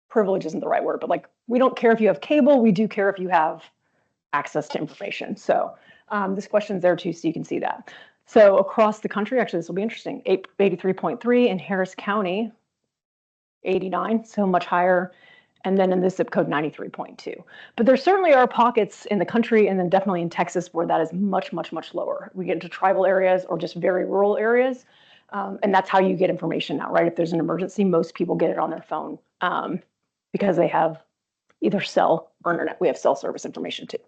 privilege isn't the right word, but like, we don't care if you have cable, we do care if you have access to information. So this question's there too, so you can see that. So across the country, actually, this will be interesting. 83.3 in Harris County, 89, so much higher. And then in this zip code, 93.2. But there certainly are pockets in the country, and then definitely in Texas, where that is much, much, much lower. We get into tribal areas or just very rural areas. And that's how you get information now, right? If there's an emergency, most people get it on their phone because they have either cell or internet. We have cell service information too.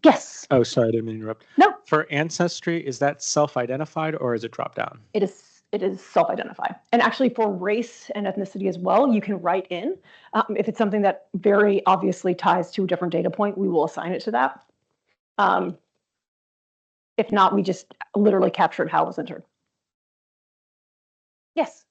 Yes. Oh, sorry, I didn't mean to interrupt. No. For ancestry, is that self-identified or is it drop down? It is self-identified. And actually for race and ethnicity as well, you can write in. If it's something that very obviously ties to a different data point, we will assign it to that. If not, we just literally captured how it was entered. Yes.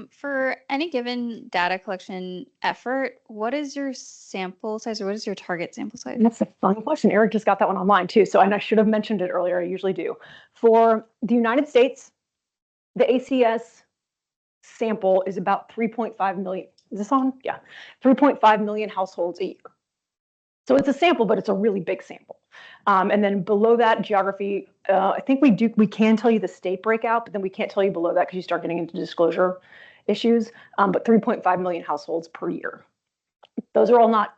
For any given data collection effort, what is your sample size, or what is your target sample size? That's a fun question. Eric just got that one online too. So, and I should have mentioned it earlier. I usually do. For the United States, the ACS sample is about 3.5 million. Is this on? Yeah. 3.5 million households a year. So it's a sample, but it's a really big sample. And then below that, geography, I think we can tell you the state breakout, but then we can't tell you below that because you start getting into disclosure issues. But 3.5 million households per year. Those are all not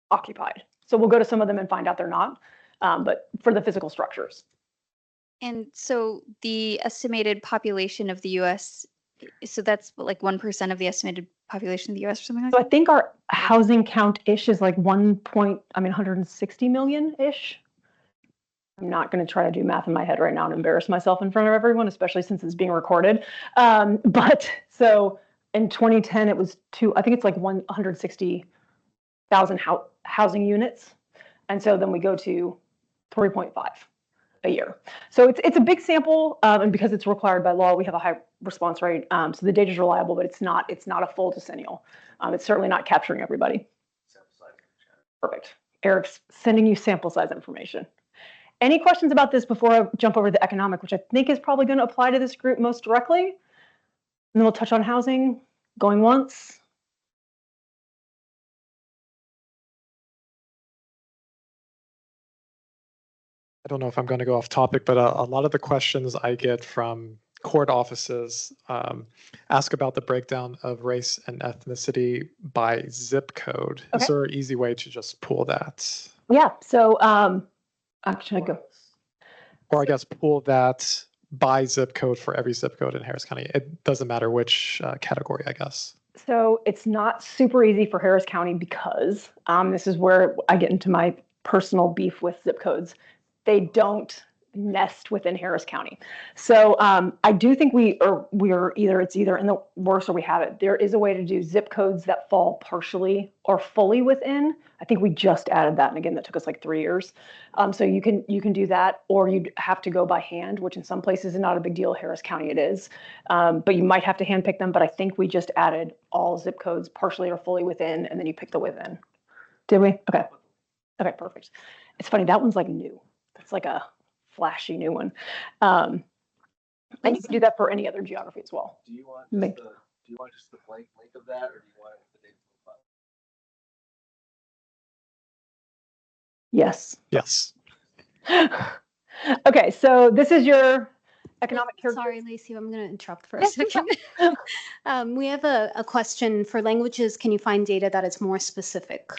occupied. So we'll go to some of them and find out they're not, but for the physical structures. And so the estimated population of the US, so that's like 1% of the estimated population of the US or something like So I that? think our housing count-ish is like 160 million-ish. I'm not going to try to do math in my head right now and embarrass myself in front of everyone, especially since it's being recorded. But so in 2010, it was I think it's like 160,000 housing units. And so then we go to 3.5 a year. So it's a big sample, and because it's required by law, we have a high response rate. So the data is reliable, but it's not a full decennial. It's certainly not capturing everybody. Perfect. Eric's sending you sample size information. Any questions about this before I jump over to the economic, which I think is probably going to apply to this group most directly? And then we'll touch on housing, going once. I don't know if I'm going to go off topic, but a lot of the questions I get from court offices ask about the breakdown of race and ethnicity by zip code. Okay. Is there an easy way to just pull that? Yeah. So actually, go. Or I guess pull that by zip code for every zip code in Harris County. It doesn't matter which category, I guess. So it's not super easy for Harris County because this is where I get into my personal beef with zip codes. They don't nest within Harris County. So I do think we're either in the works or we have it. There is a way to do zip codes that fall partially or fully within. I think we just added that, and again, that took us like 3 years. So you can do that, or you'd have to go by hand, which in some places is not a big deal. Harris County it is, but you might have to handpick them. But I think we just added all zip codes partially or fully within, and then you pick the within. Did we? Okay. Okay, perfect. It's funny, that one's like new. That's like a flashy new one. And you can do that for any other geography as well. Do you want just the blank link of that, or do you want the data profile? Yes. Yes. Okay, so this is your economic character. Sorry, Lacey, I'm going to interrupt for a second. We have a question for languages. Can you find data that is more specific?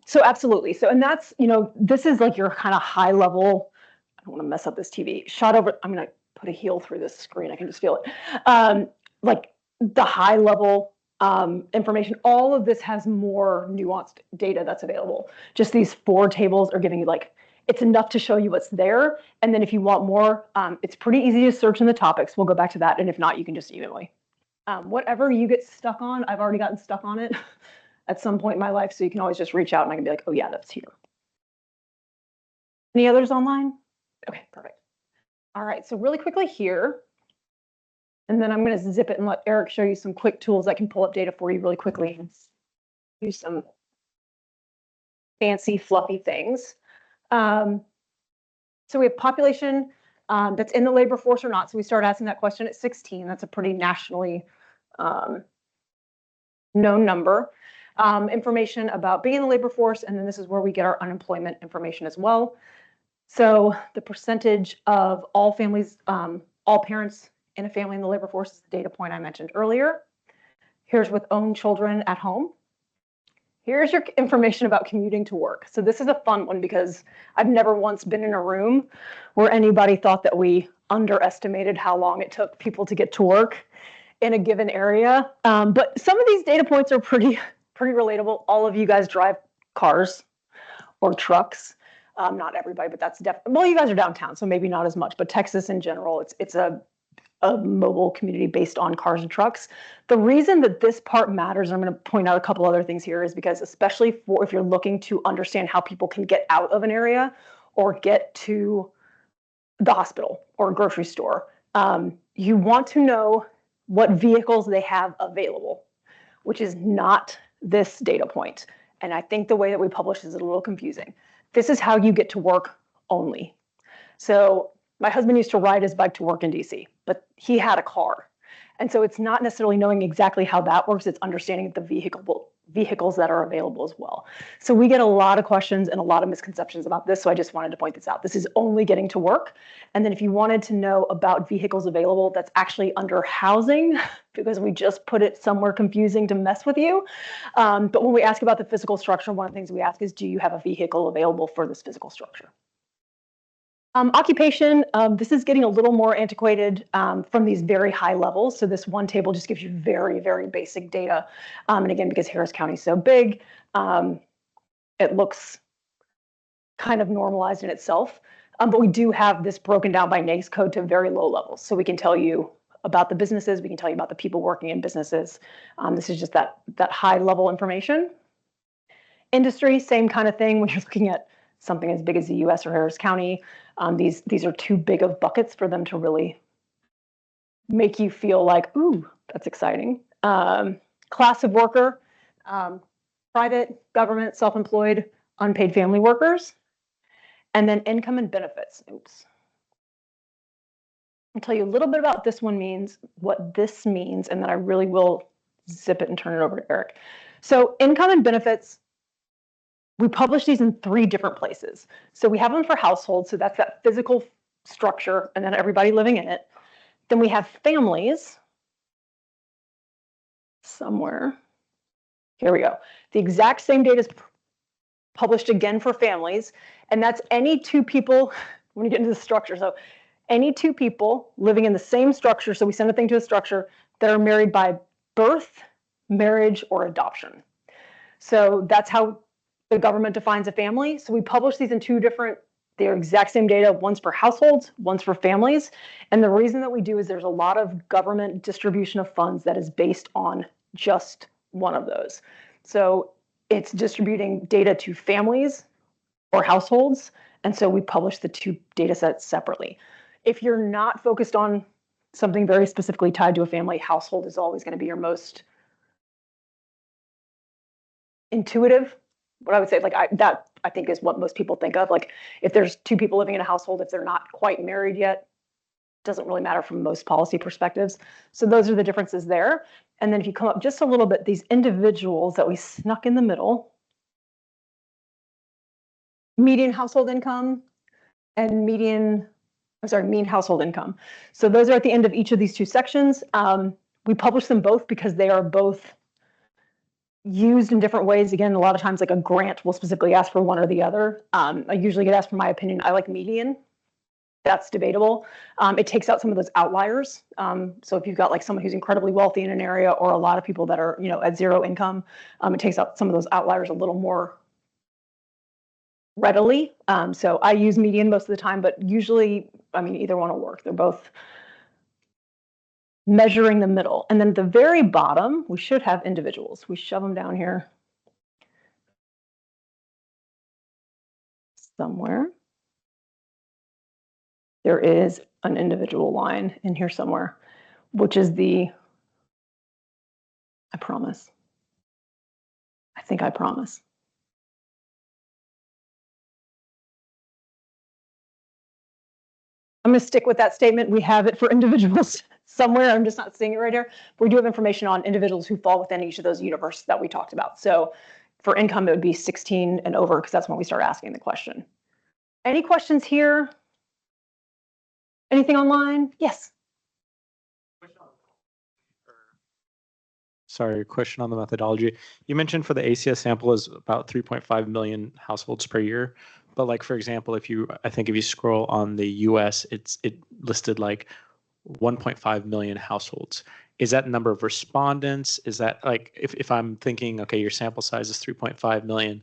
So absolutely. So, and that's, this is like your kind of high level, I don't want to mess up this TV, shot over, I'm going to put a heel through this screen. I can just feel it. Like the high level information, all of this has more nuanced data that's available. Just these 4 tables are giving you it's enough to show you what's there. And then if you want more, it's pretty easy to search in the topics. We'll go back to that. And if not, you can just email me. Whatever you get stuck on, I've already gotten stuck on it at some point in my life. So you can always just reach out and I can be like, oh yeah, that's here. Any others online? Okay, perfect. All right, so really quickly here, and then I'm going to zip it and let Eric show you some quick tools that can pull up data for you really quickly and do some fancy, fluffy things. So we have population that's in the labor force or not. So we start asking that question at 16. That's a pretty nationally known number. Information about being in the labor force, and then this is where we get our unemployment information as well. So the percentage of all families, all parents in a family in the labor force is the data point I mentioned earlier. Here's with own children at home. Here's your information about commuting to work. So this is a fun one because I've never once been in a room where anybody thought that we underestimated how long it took people to get to work in a given area. But some of these data points are pretty relatable. All of you guys drive cars or trucks. Not everybody, but that's definitely, well, you guys are downtown, so maybe not as much, but Texas in general, it's a mobile community based on cars and trucks. The reason that this part matters, and I'm going to point out a couple other things here, is because especially for if you're looking to understand how people can get out of an area or get to the hospital or a grocery store, you want to know what vehicles they have available, which is not this data point. And I think the way that we publish is a little confusing. This is how you get to work only. So my husband used to ride his bike to work in DC, but he had a car. And so it's not necessarily knowing exactly how that works, it's understanding the vehicles that are available as well. So we get a lot of questions and a lot of misconceptions about this. So I just wanted to point this out. This is only getting to work. And then if you wanted to know about vehicles available, that's actually under housing because we just put it somewhere confusing to mess with you. But when we ask about the physical structure, one of the things we ask is, do you have a vehicle available for this physical structure? Occupation, this is getting a little more antiquated from these very high levels. So this one table just gives you very, very basic data. And again, because Harris County is so big, it looks kind of normalized in itself. But we do have this broken down by NAICS code to very low levels. So we can tell you about the businesses, we can tell you about the people working in businesses. This is just that high level information. Industry, same kind of thing when you're looking at something as big as the US or Harris County. These are too big of buckets for them to really make you feel like, ooh, that's exciting. Class of worker, private, government, self-employed, unpaid family workers, and then income and benefits. Oops. I'll tell you a little bit about this one means, what this means, and then I really will zip it and turn it over to Eric. So income and benefits, we publish these in 3 different places. So we have them for households, so that's that physical structure and then everybody living in it. Then we have families somewhere. Here we go. The exact same data is published again for families, and that's any 2 people, when you get into the structure, so any 2 people living in the same structure, so we send a thing to a structure, that are married by birth, marriage, or adoption. So that's how the government defines a family. So we publish these in 2 different, they're exact same data, one's for households, one's for families. And the reason that we do is there's a lot of government distribution of funds that is based on just one of those. So it's distributing data to families or households. And so we publish the 2 data sets separately. If you're not focused on something very specifically tied to a family, household is always going to be your most intuitive. What I would say, like that I think is what most people think of. Like if there's 2 people living in a household, if they're not quite married yet, doesn't really matter from most policy perspectives. So those are the differences there. And then if you come up just a little bit, these individuals that we snuck in the middle, median household income and mean household income. So those are at the end of each of these 2 sections. We publish them both because they are both used in different ways. Again, a lot of times like a grant will specifically ask for one or the other. I usually get asked for my opinion. I like median. That's debatable. It takes out some of those outliers. So if you've got like someone who's incredibly wealthy in an area or a lot of people that are, at 0 income, it takes out some of those outliers a little more readily. So I use median most of the time, but usually, either one will work. They're both measuring the middle. And then at the very bottom, we should have individuals. We shove them down here somewhere. There is an individual line in here somewhere, which is I promise. I think I promise. I'm going to stick with that statement. We have it for individuals somewhere. I'm just not seeing it right here. We do have information on individuals who fall within each of those universes that we talked about. So for income, it would be 16 and over because that's when we start asking the question. Any questions here? Anything online? Yes. Sorry, question on the methodology. You mentioned for the ACS sample is about 3.5 million households per year. But like, for example, if you scroll on the US, it listed like 1.5 million households. Is that number of respondents? Is that like, if I'm thinking, okay, your sample size is 3.5 million,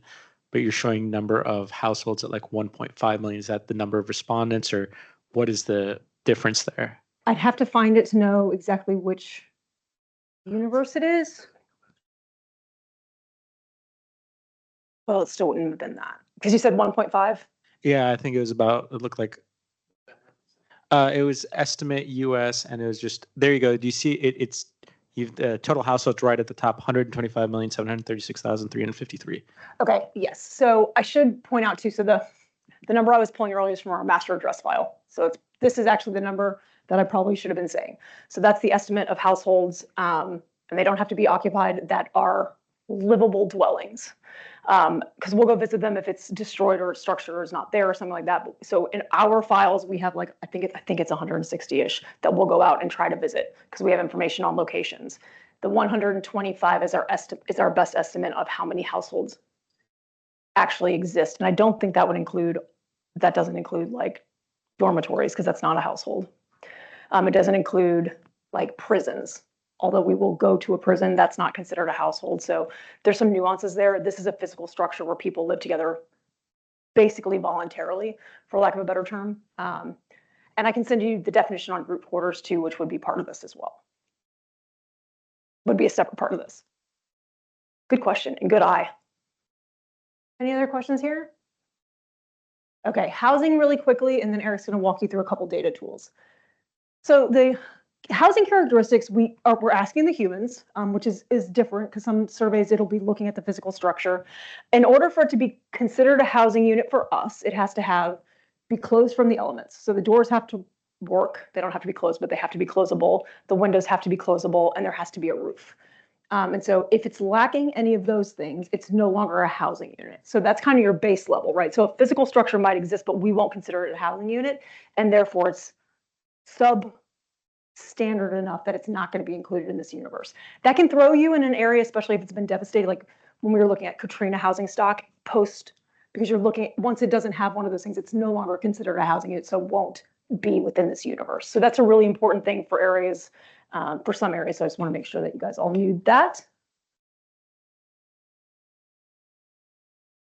but you're showing number of households at like 1.5 million, is that the number of respondents or what is the difference there? I'd have to find it to know exactly which universe it is. Well, it still wouldn't have been that because you said 1.5. Yeah, I think it was about, it looked like it was estimate US and it was just, there you go. Do you see it? It's you've total households right at the top, 125,736,353. Okay, yes. So I should point out too, so the number I was pulling earlier is from our master address file. So this is actually the number that I probably should have been saying. So that's the estimate of households, and they don't have to be occupied, that are livable dwellings. Because we'll go visit them if it's destroyed or structure is not there or something like that. So in our files, we have like, I think it's 160-ish that we'll go out and try to visit because we have information on locations. The 125 is our best estimate of how many households actually exist. And I don't think that doesn't include like dormitories because that's not a household. It doesn't include like prisons. Although we will go to a prison, that's not considered a household. So there's some nuances there. This is a physical structure where people live together basically voluntarily, for lack of a better term. And I can send you the definition on group quarters too, which would be part of this as well. Would be a separate part of this. Good question and good eye. Any other questions here? Okay, housing really quickly, and then Eric's going to walk you through a couple data tools. So the housing characteristics, we're asking the humans, which is different because some surveys it'll be looking at the physical structure. In order for it to be considered a housing unit for us, it has to be closed from the elements. So the doors have to work. They don't have to be closed, but they have to be closable. The windows have to be closable, and there has to be a roof. And so if it's lacking any of those things, it's no longer a housing unit. So that's kind of your base level, right? So a physical structure might exist, but we won't consider it a housing unit, and therefore it's substandard enough that it's not going to be included in this universe. That can throw you in an area, especially if it's been devastated, like when we were looking at Katrina housing stock post, because you're looking at, once it doesn't have one of those things, it's no longer considered a housing unit, so won't be within this universe. So that's a really important thing for areas, for some areas. So I just want to make sure that you guys all knew that.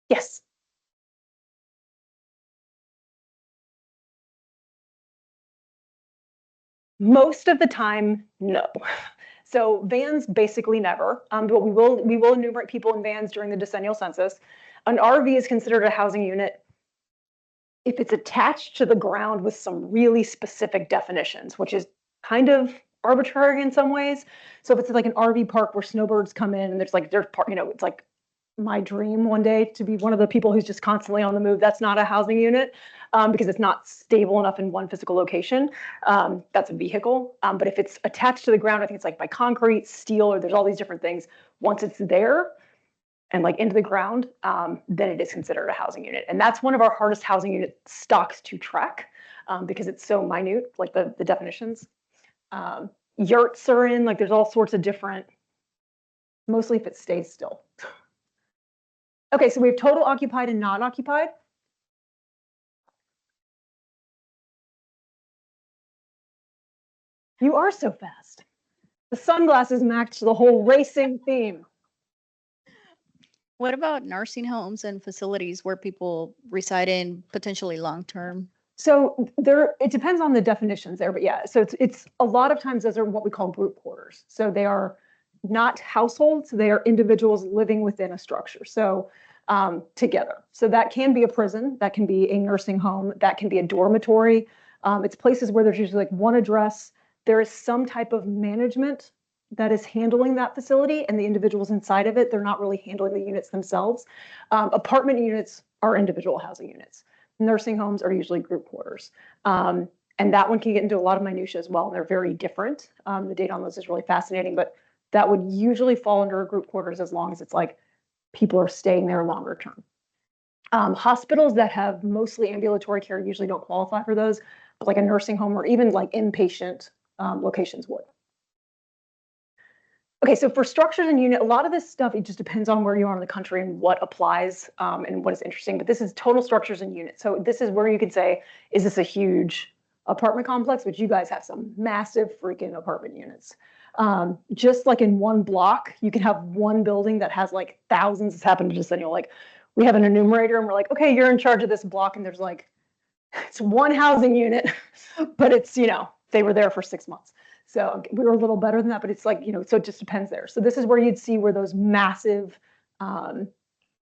Yes. Most of the time, no. So vans basically never, but we will enumerate people in vans during the decennial census. An RV is considered a housing unit if it's attached to the ground with some really specific definitions, which is kind of arbitrary in some ways. So if it's like an RV park where snowbirds come in and it's like my dream one day to be one of the people who's just constantly on the move. That's not a housing unit because it's not stable enough in one physical location. That's a vehicle. But if it's attached to the ground, I think it's like by concrete, steel, or there's all these different things. Once it's there and like into the ground, then it is considered a housing unit. And that's one of our hardest housing unit stocks to track because it's so minute, like the definitions. Yurts are in, like there's all sorts of different, mostly if it stays still. Okay, so we have total occupied and not occupied. You are so fast. The sunglasses match the whole racing theme. What about nursing homes and facilities where people reside in potentially long-term? So it depends on the definitions there, but yeah, so it's a lot of times those are what we call group quarters. So they are not households, they are individuals living within a structure. So together. So that can be a prison, that can be a nursing home, that can be a dormitory. It's places where there's usually like one address. There is some type of management that is handling that facility and the individuals inside of it. They're not really handling the units themselves. Apartment units are individual housing units. Nursing homes are usually group quarters. And that one can get into a lot of minutia as well. And they're very different. The data on those is really fascinating, but that would usually fall under a group quarters as long as it's like people are staying there longer term. Hospitals that have mostly ambulatory care usually don't qualify for those, but like a nursing home or even like inpatient locations would. Okay, so for structures and unit, a lot of this stuff, it just depends on where you are in the country and what applies and what is interesting, but this is total structures and units. So this is where you could say, is this a huge apartment complex, which you guys have some massive freaking apartment units. Just like in one block, you can have one building that has like thousands. It's happened to Decennial. Like we have an enumerator and we're like, okay, you're in charge of this block. And there's like, it's one housing unit, but it's, they were there for 6 months. So we were a little better than that, but it's like, so it just depends there. So this is where you'd see where those massive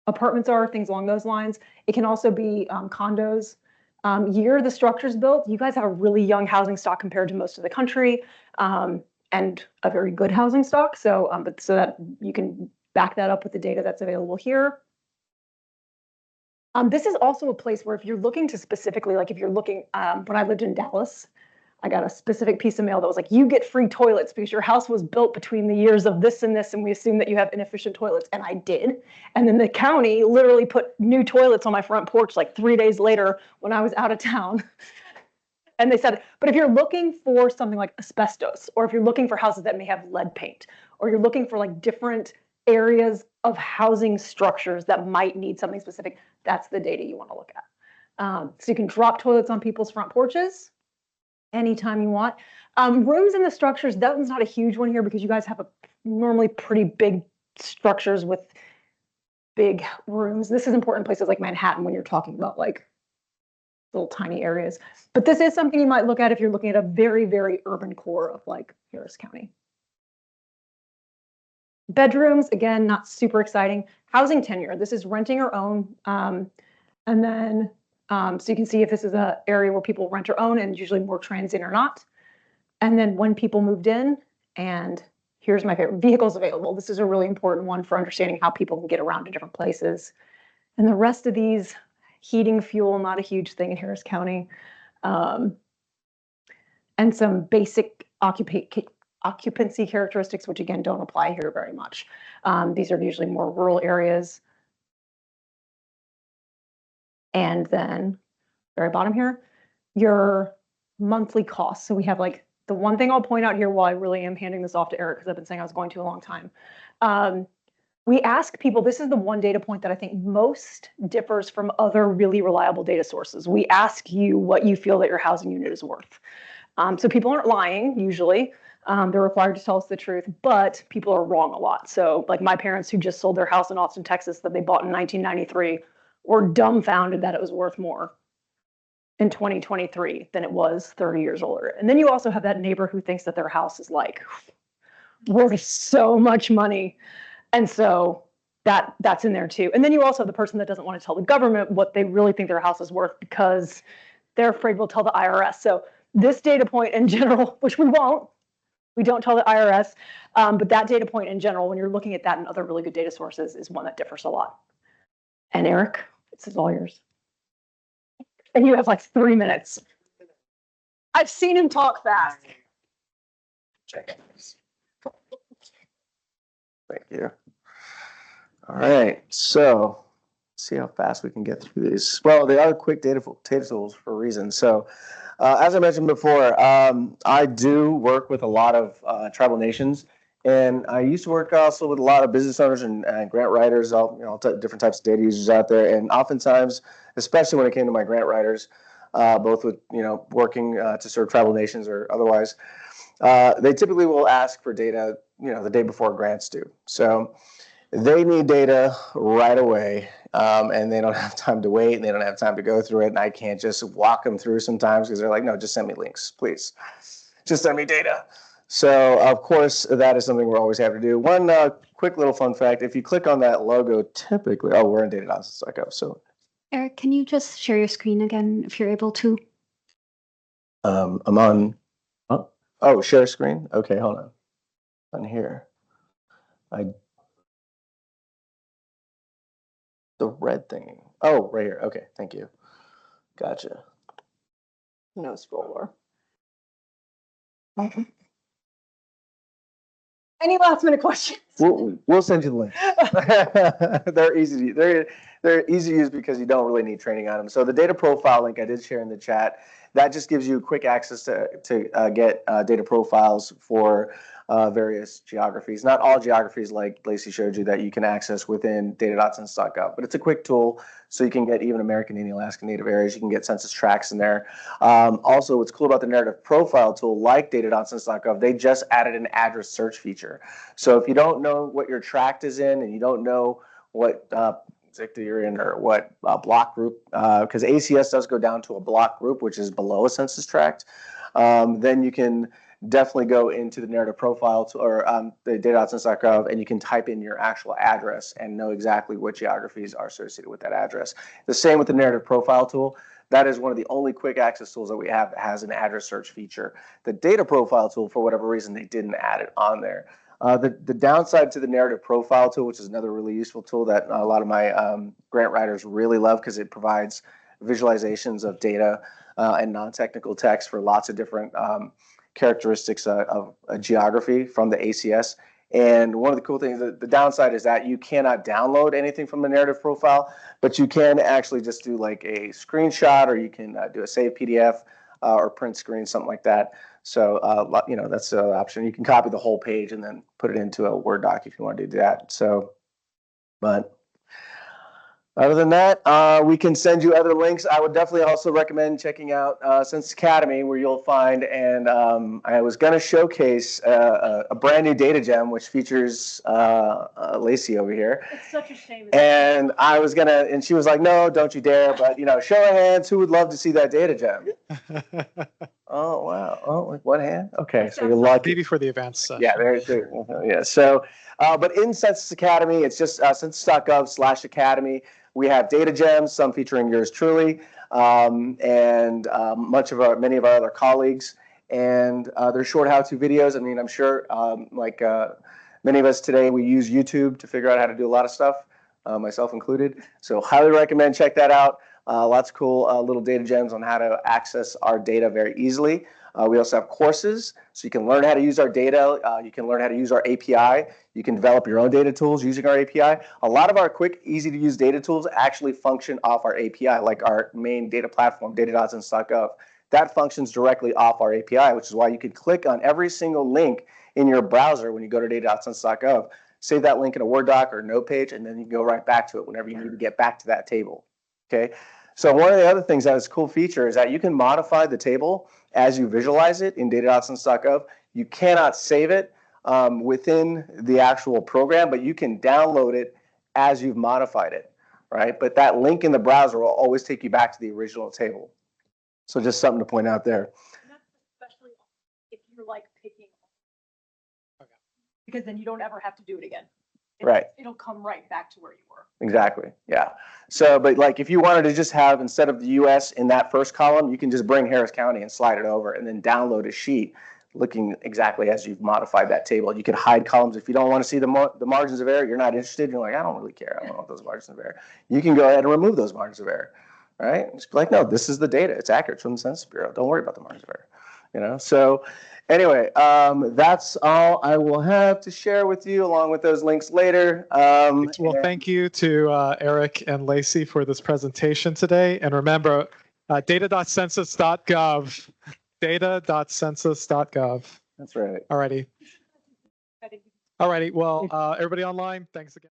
apartments are, things along those lines. It can also be condos. Year the structure's built, you guys have a really young housing stock compared to most of the country. And a very good housing stock. So, so that you can back that up with the data that's available here. This is also a place where if you're looking to specifically, like if you're looking, when I lived in Dallas, I got a specific piece of mail that was like, you get free toilets because your house was built between the years of this and this, and we assume that you have inefficient toilets. And I did. And then the county literally put new toilets on my front porch like 3 days later when I was out of town. And they said, but if you're looking for something like asbestos, or if you're looking for houses that may have lead paint, or you're looking for like different areas of housing structures that might need something specific, that's the data you want to look at. So you can drop toilets on people's front porches anytime you want. Rooms in the structures, that one's not a huge one here because you guys have a normally pretty big structures with big rooms. This is important in places like Manhattan when you're talking about like little tiny areas. But this is something you might look at if you're looking at a very, very urban core of like Harris County. Bedrooms, again, not super exciting. Housing tenure, this is renting or own. And then, so you can see if this is an area where people rent or own and usually more transient or not. And then when people moved in, and here's my favorite, vehicles available. This is a really important one for understanding how people can get around to different places. And the rest of these, heating, fuel, not a huge thing in Harris County. And some basic occupancy characteristics, which again, don't apply here very much. These are usually more rural areas. And then very bottom here, your monthly costs. So we have like the one thing I'll point out here while I really am handing this off to Eric, because I've been saying I was going to a long time. We ask people, this is the one data point that I think most differs from other really reliable data sources. We ask you what you feel that your housing unit is worth. So people aren't lying usually. They're required to tell us the truth, but people are wrong a lot. So like my parents who just sold their house in Austin, Texas that they bought in 1993 were dumbfounded that it was worth more in 2023 than it was 30 years older. And then you also have that neighbor who thinks that their house is like worth so much money. And so that's in there too. And then you also have the person that doesn't want to tell the government what they really think their house is worth because they're afraid we'll tell the IRS. So this data point in general, which we won't, we don't tell the IRS, but that data point in general, when you're looking at that and other really good data sources, is one that differs a lot. And Eric, this is all yours. And you have like 3 minutes. I've seen him talk fast. Check it. Thank you. All right, so see how fast we can get through these. Well, they are quick data tools for a reason. So as I mentioned before, I do work with a lot of tribal nations, and I used to work also with a lot of business owners and grant writers, all different types of data users out there. And oftentimes, especially when it came to my grant writers, both with working to serve tribal nations or otherwise, they typically will ask for data the day before grants due. So they need data right away, and they don't have time to wait, and they don't have time to go through it, and I can't just walk them through sometimes because they're like, no, just send me links, please. Just send me data. So, of course, that is something we're always having to do. One quick little fun fact, if you click on that logo, typically, we're in data.census.gov. So, Eric, can you just share your screen again if you're able to? I'm on, share screen? Okay, hold on. On here. The red thing. Oh, right here. Okay, thank you. Gotcha. No scroll bar. Any last minute questions? We'll send you the link. They're easy. They're easy to use because you don't really need training on them. So the data profile link I did share in the chat, that just gives you quick access to get data profiles for various geographies. Not all geographies, like Lacey showed you, that you can access within data.census.gov, but it's a quick tool so you can get even American Indian Alaska Native areas. You can get census tracts in there. Also, what's cool about the narrative profile tool, like data.census.gov, they just added an address search feature. So if you don't know what your tract is in and you don't know what ZICTA you're in or what block group, because ACS does go down to a block group, which is below a census tract, then you can definitely go into the narrative profile to, or the data.census.gov, and you can type in your actual address and know exactly what geographies are associated with that address. The same with the narrative profile tool. That is one of the only quick access tools that we have that has an address search feature. The data profile tool, for whatever reason, they didn't add it on there. The downside to the narrative profile tool, which is another really useful tool that a lot of my grant writers really love because it provides visualizations of data and non-technical text for lots of different characteristics of geography from the ACS. And one of the cool things, the downside is that you cannot download anything from the narrative profile, but you can actually just do like a screenshot, or you can do a save PDF or print screen, something like that. So, that's the option. You can copy the whole page and then put it into a Word doc if you want to do that. So, but other than that, we can send you other links. I would definitely also recommend checking out Census Academy, where you'll find, and I was going to showcase a brand new data gem, which features Lacey over here. It's such a shame. And I was going to, and she was like, no, don't you dare. But, show of hands, who would love to see that data gem? Oh, wow. Oh, like one hand? Okay, so you're lucky. Maybe for the advanced session. Yeah, there's yeah. So, but in Census Academy, it's just census.gov/academy. We have data gems, some featuring yours truly, and many of our other colleagues. And they're short how-to videos. I mean, I'm sure, many of us today, we use YouTube to figure out how to do a lot of stuff, myself included. So, highly recommend check that out. Lots of cool little data gems on how to access our data very easily. We also have courses, so you can learn how to use our data. You can learn how to use our API. You can develop your own data tools using our API. A lot of our quick, easy-to-use data tools actually function off our API, like our main data platform, data.census.gov. That functions directly off our API, which is why you can click on every single link in your browser when you go to data.census.gov. Save that link in a Word doc or a note page, and then you can go right back to it whenever you need to get back to that table. Okay. So one of the other things that is a cool feature is that you can modify the table as you visualize it in data.census.gov. You cannot save it within the actual program, but you can download it as you've modified it, right? But that link in the browser will always take you back to the original table. So just something to point out there. And that's especially if you're like picking, because then you don't ever have to do it again. Right. It'll come right back to where you were. Exactly. Yeah. So, but like if you wanted to just have, instead of the US in that first column, you can just bring Harris County and slide it over and then download a sheet looking exactly as you've modified that table. You can hide columns if you don't want to see the margins of error. You're not interested. You're like, I don't really care. I don't want those margins of error. You can go ahead and remove those margins of error, right? Just be like, no, this is the data. It's accurate from the Census Bureau. Don't worry about the margins of error. So anyway, that's all I will have to share with you, along with those links later. Well, thank you to Eric and Lacey for this presentation today. And remember, data.census.gov, data.census.gov. That's right. All righty. Well, everybody online, thanks again.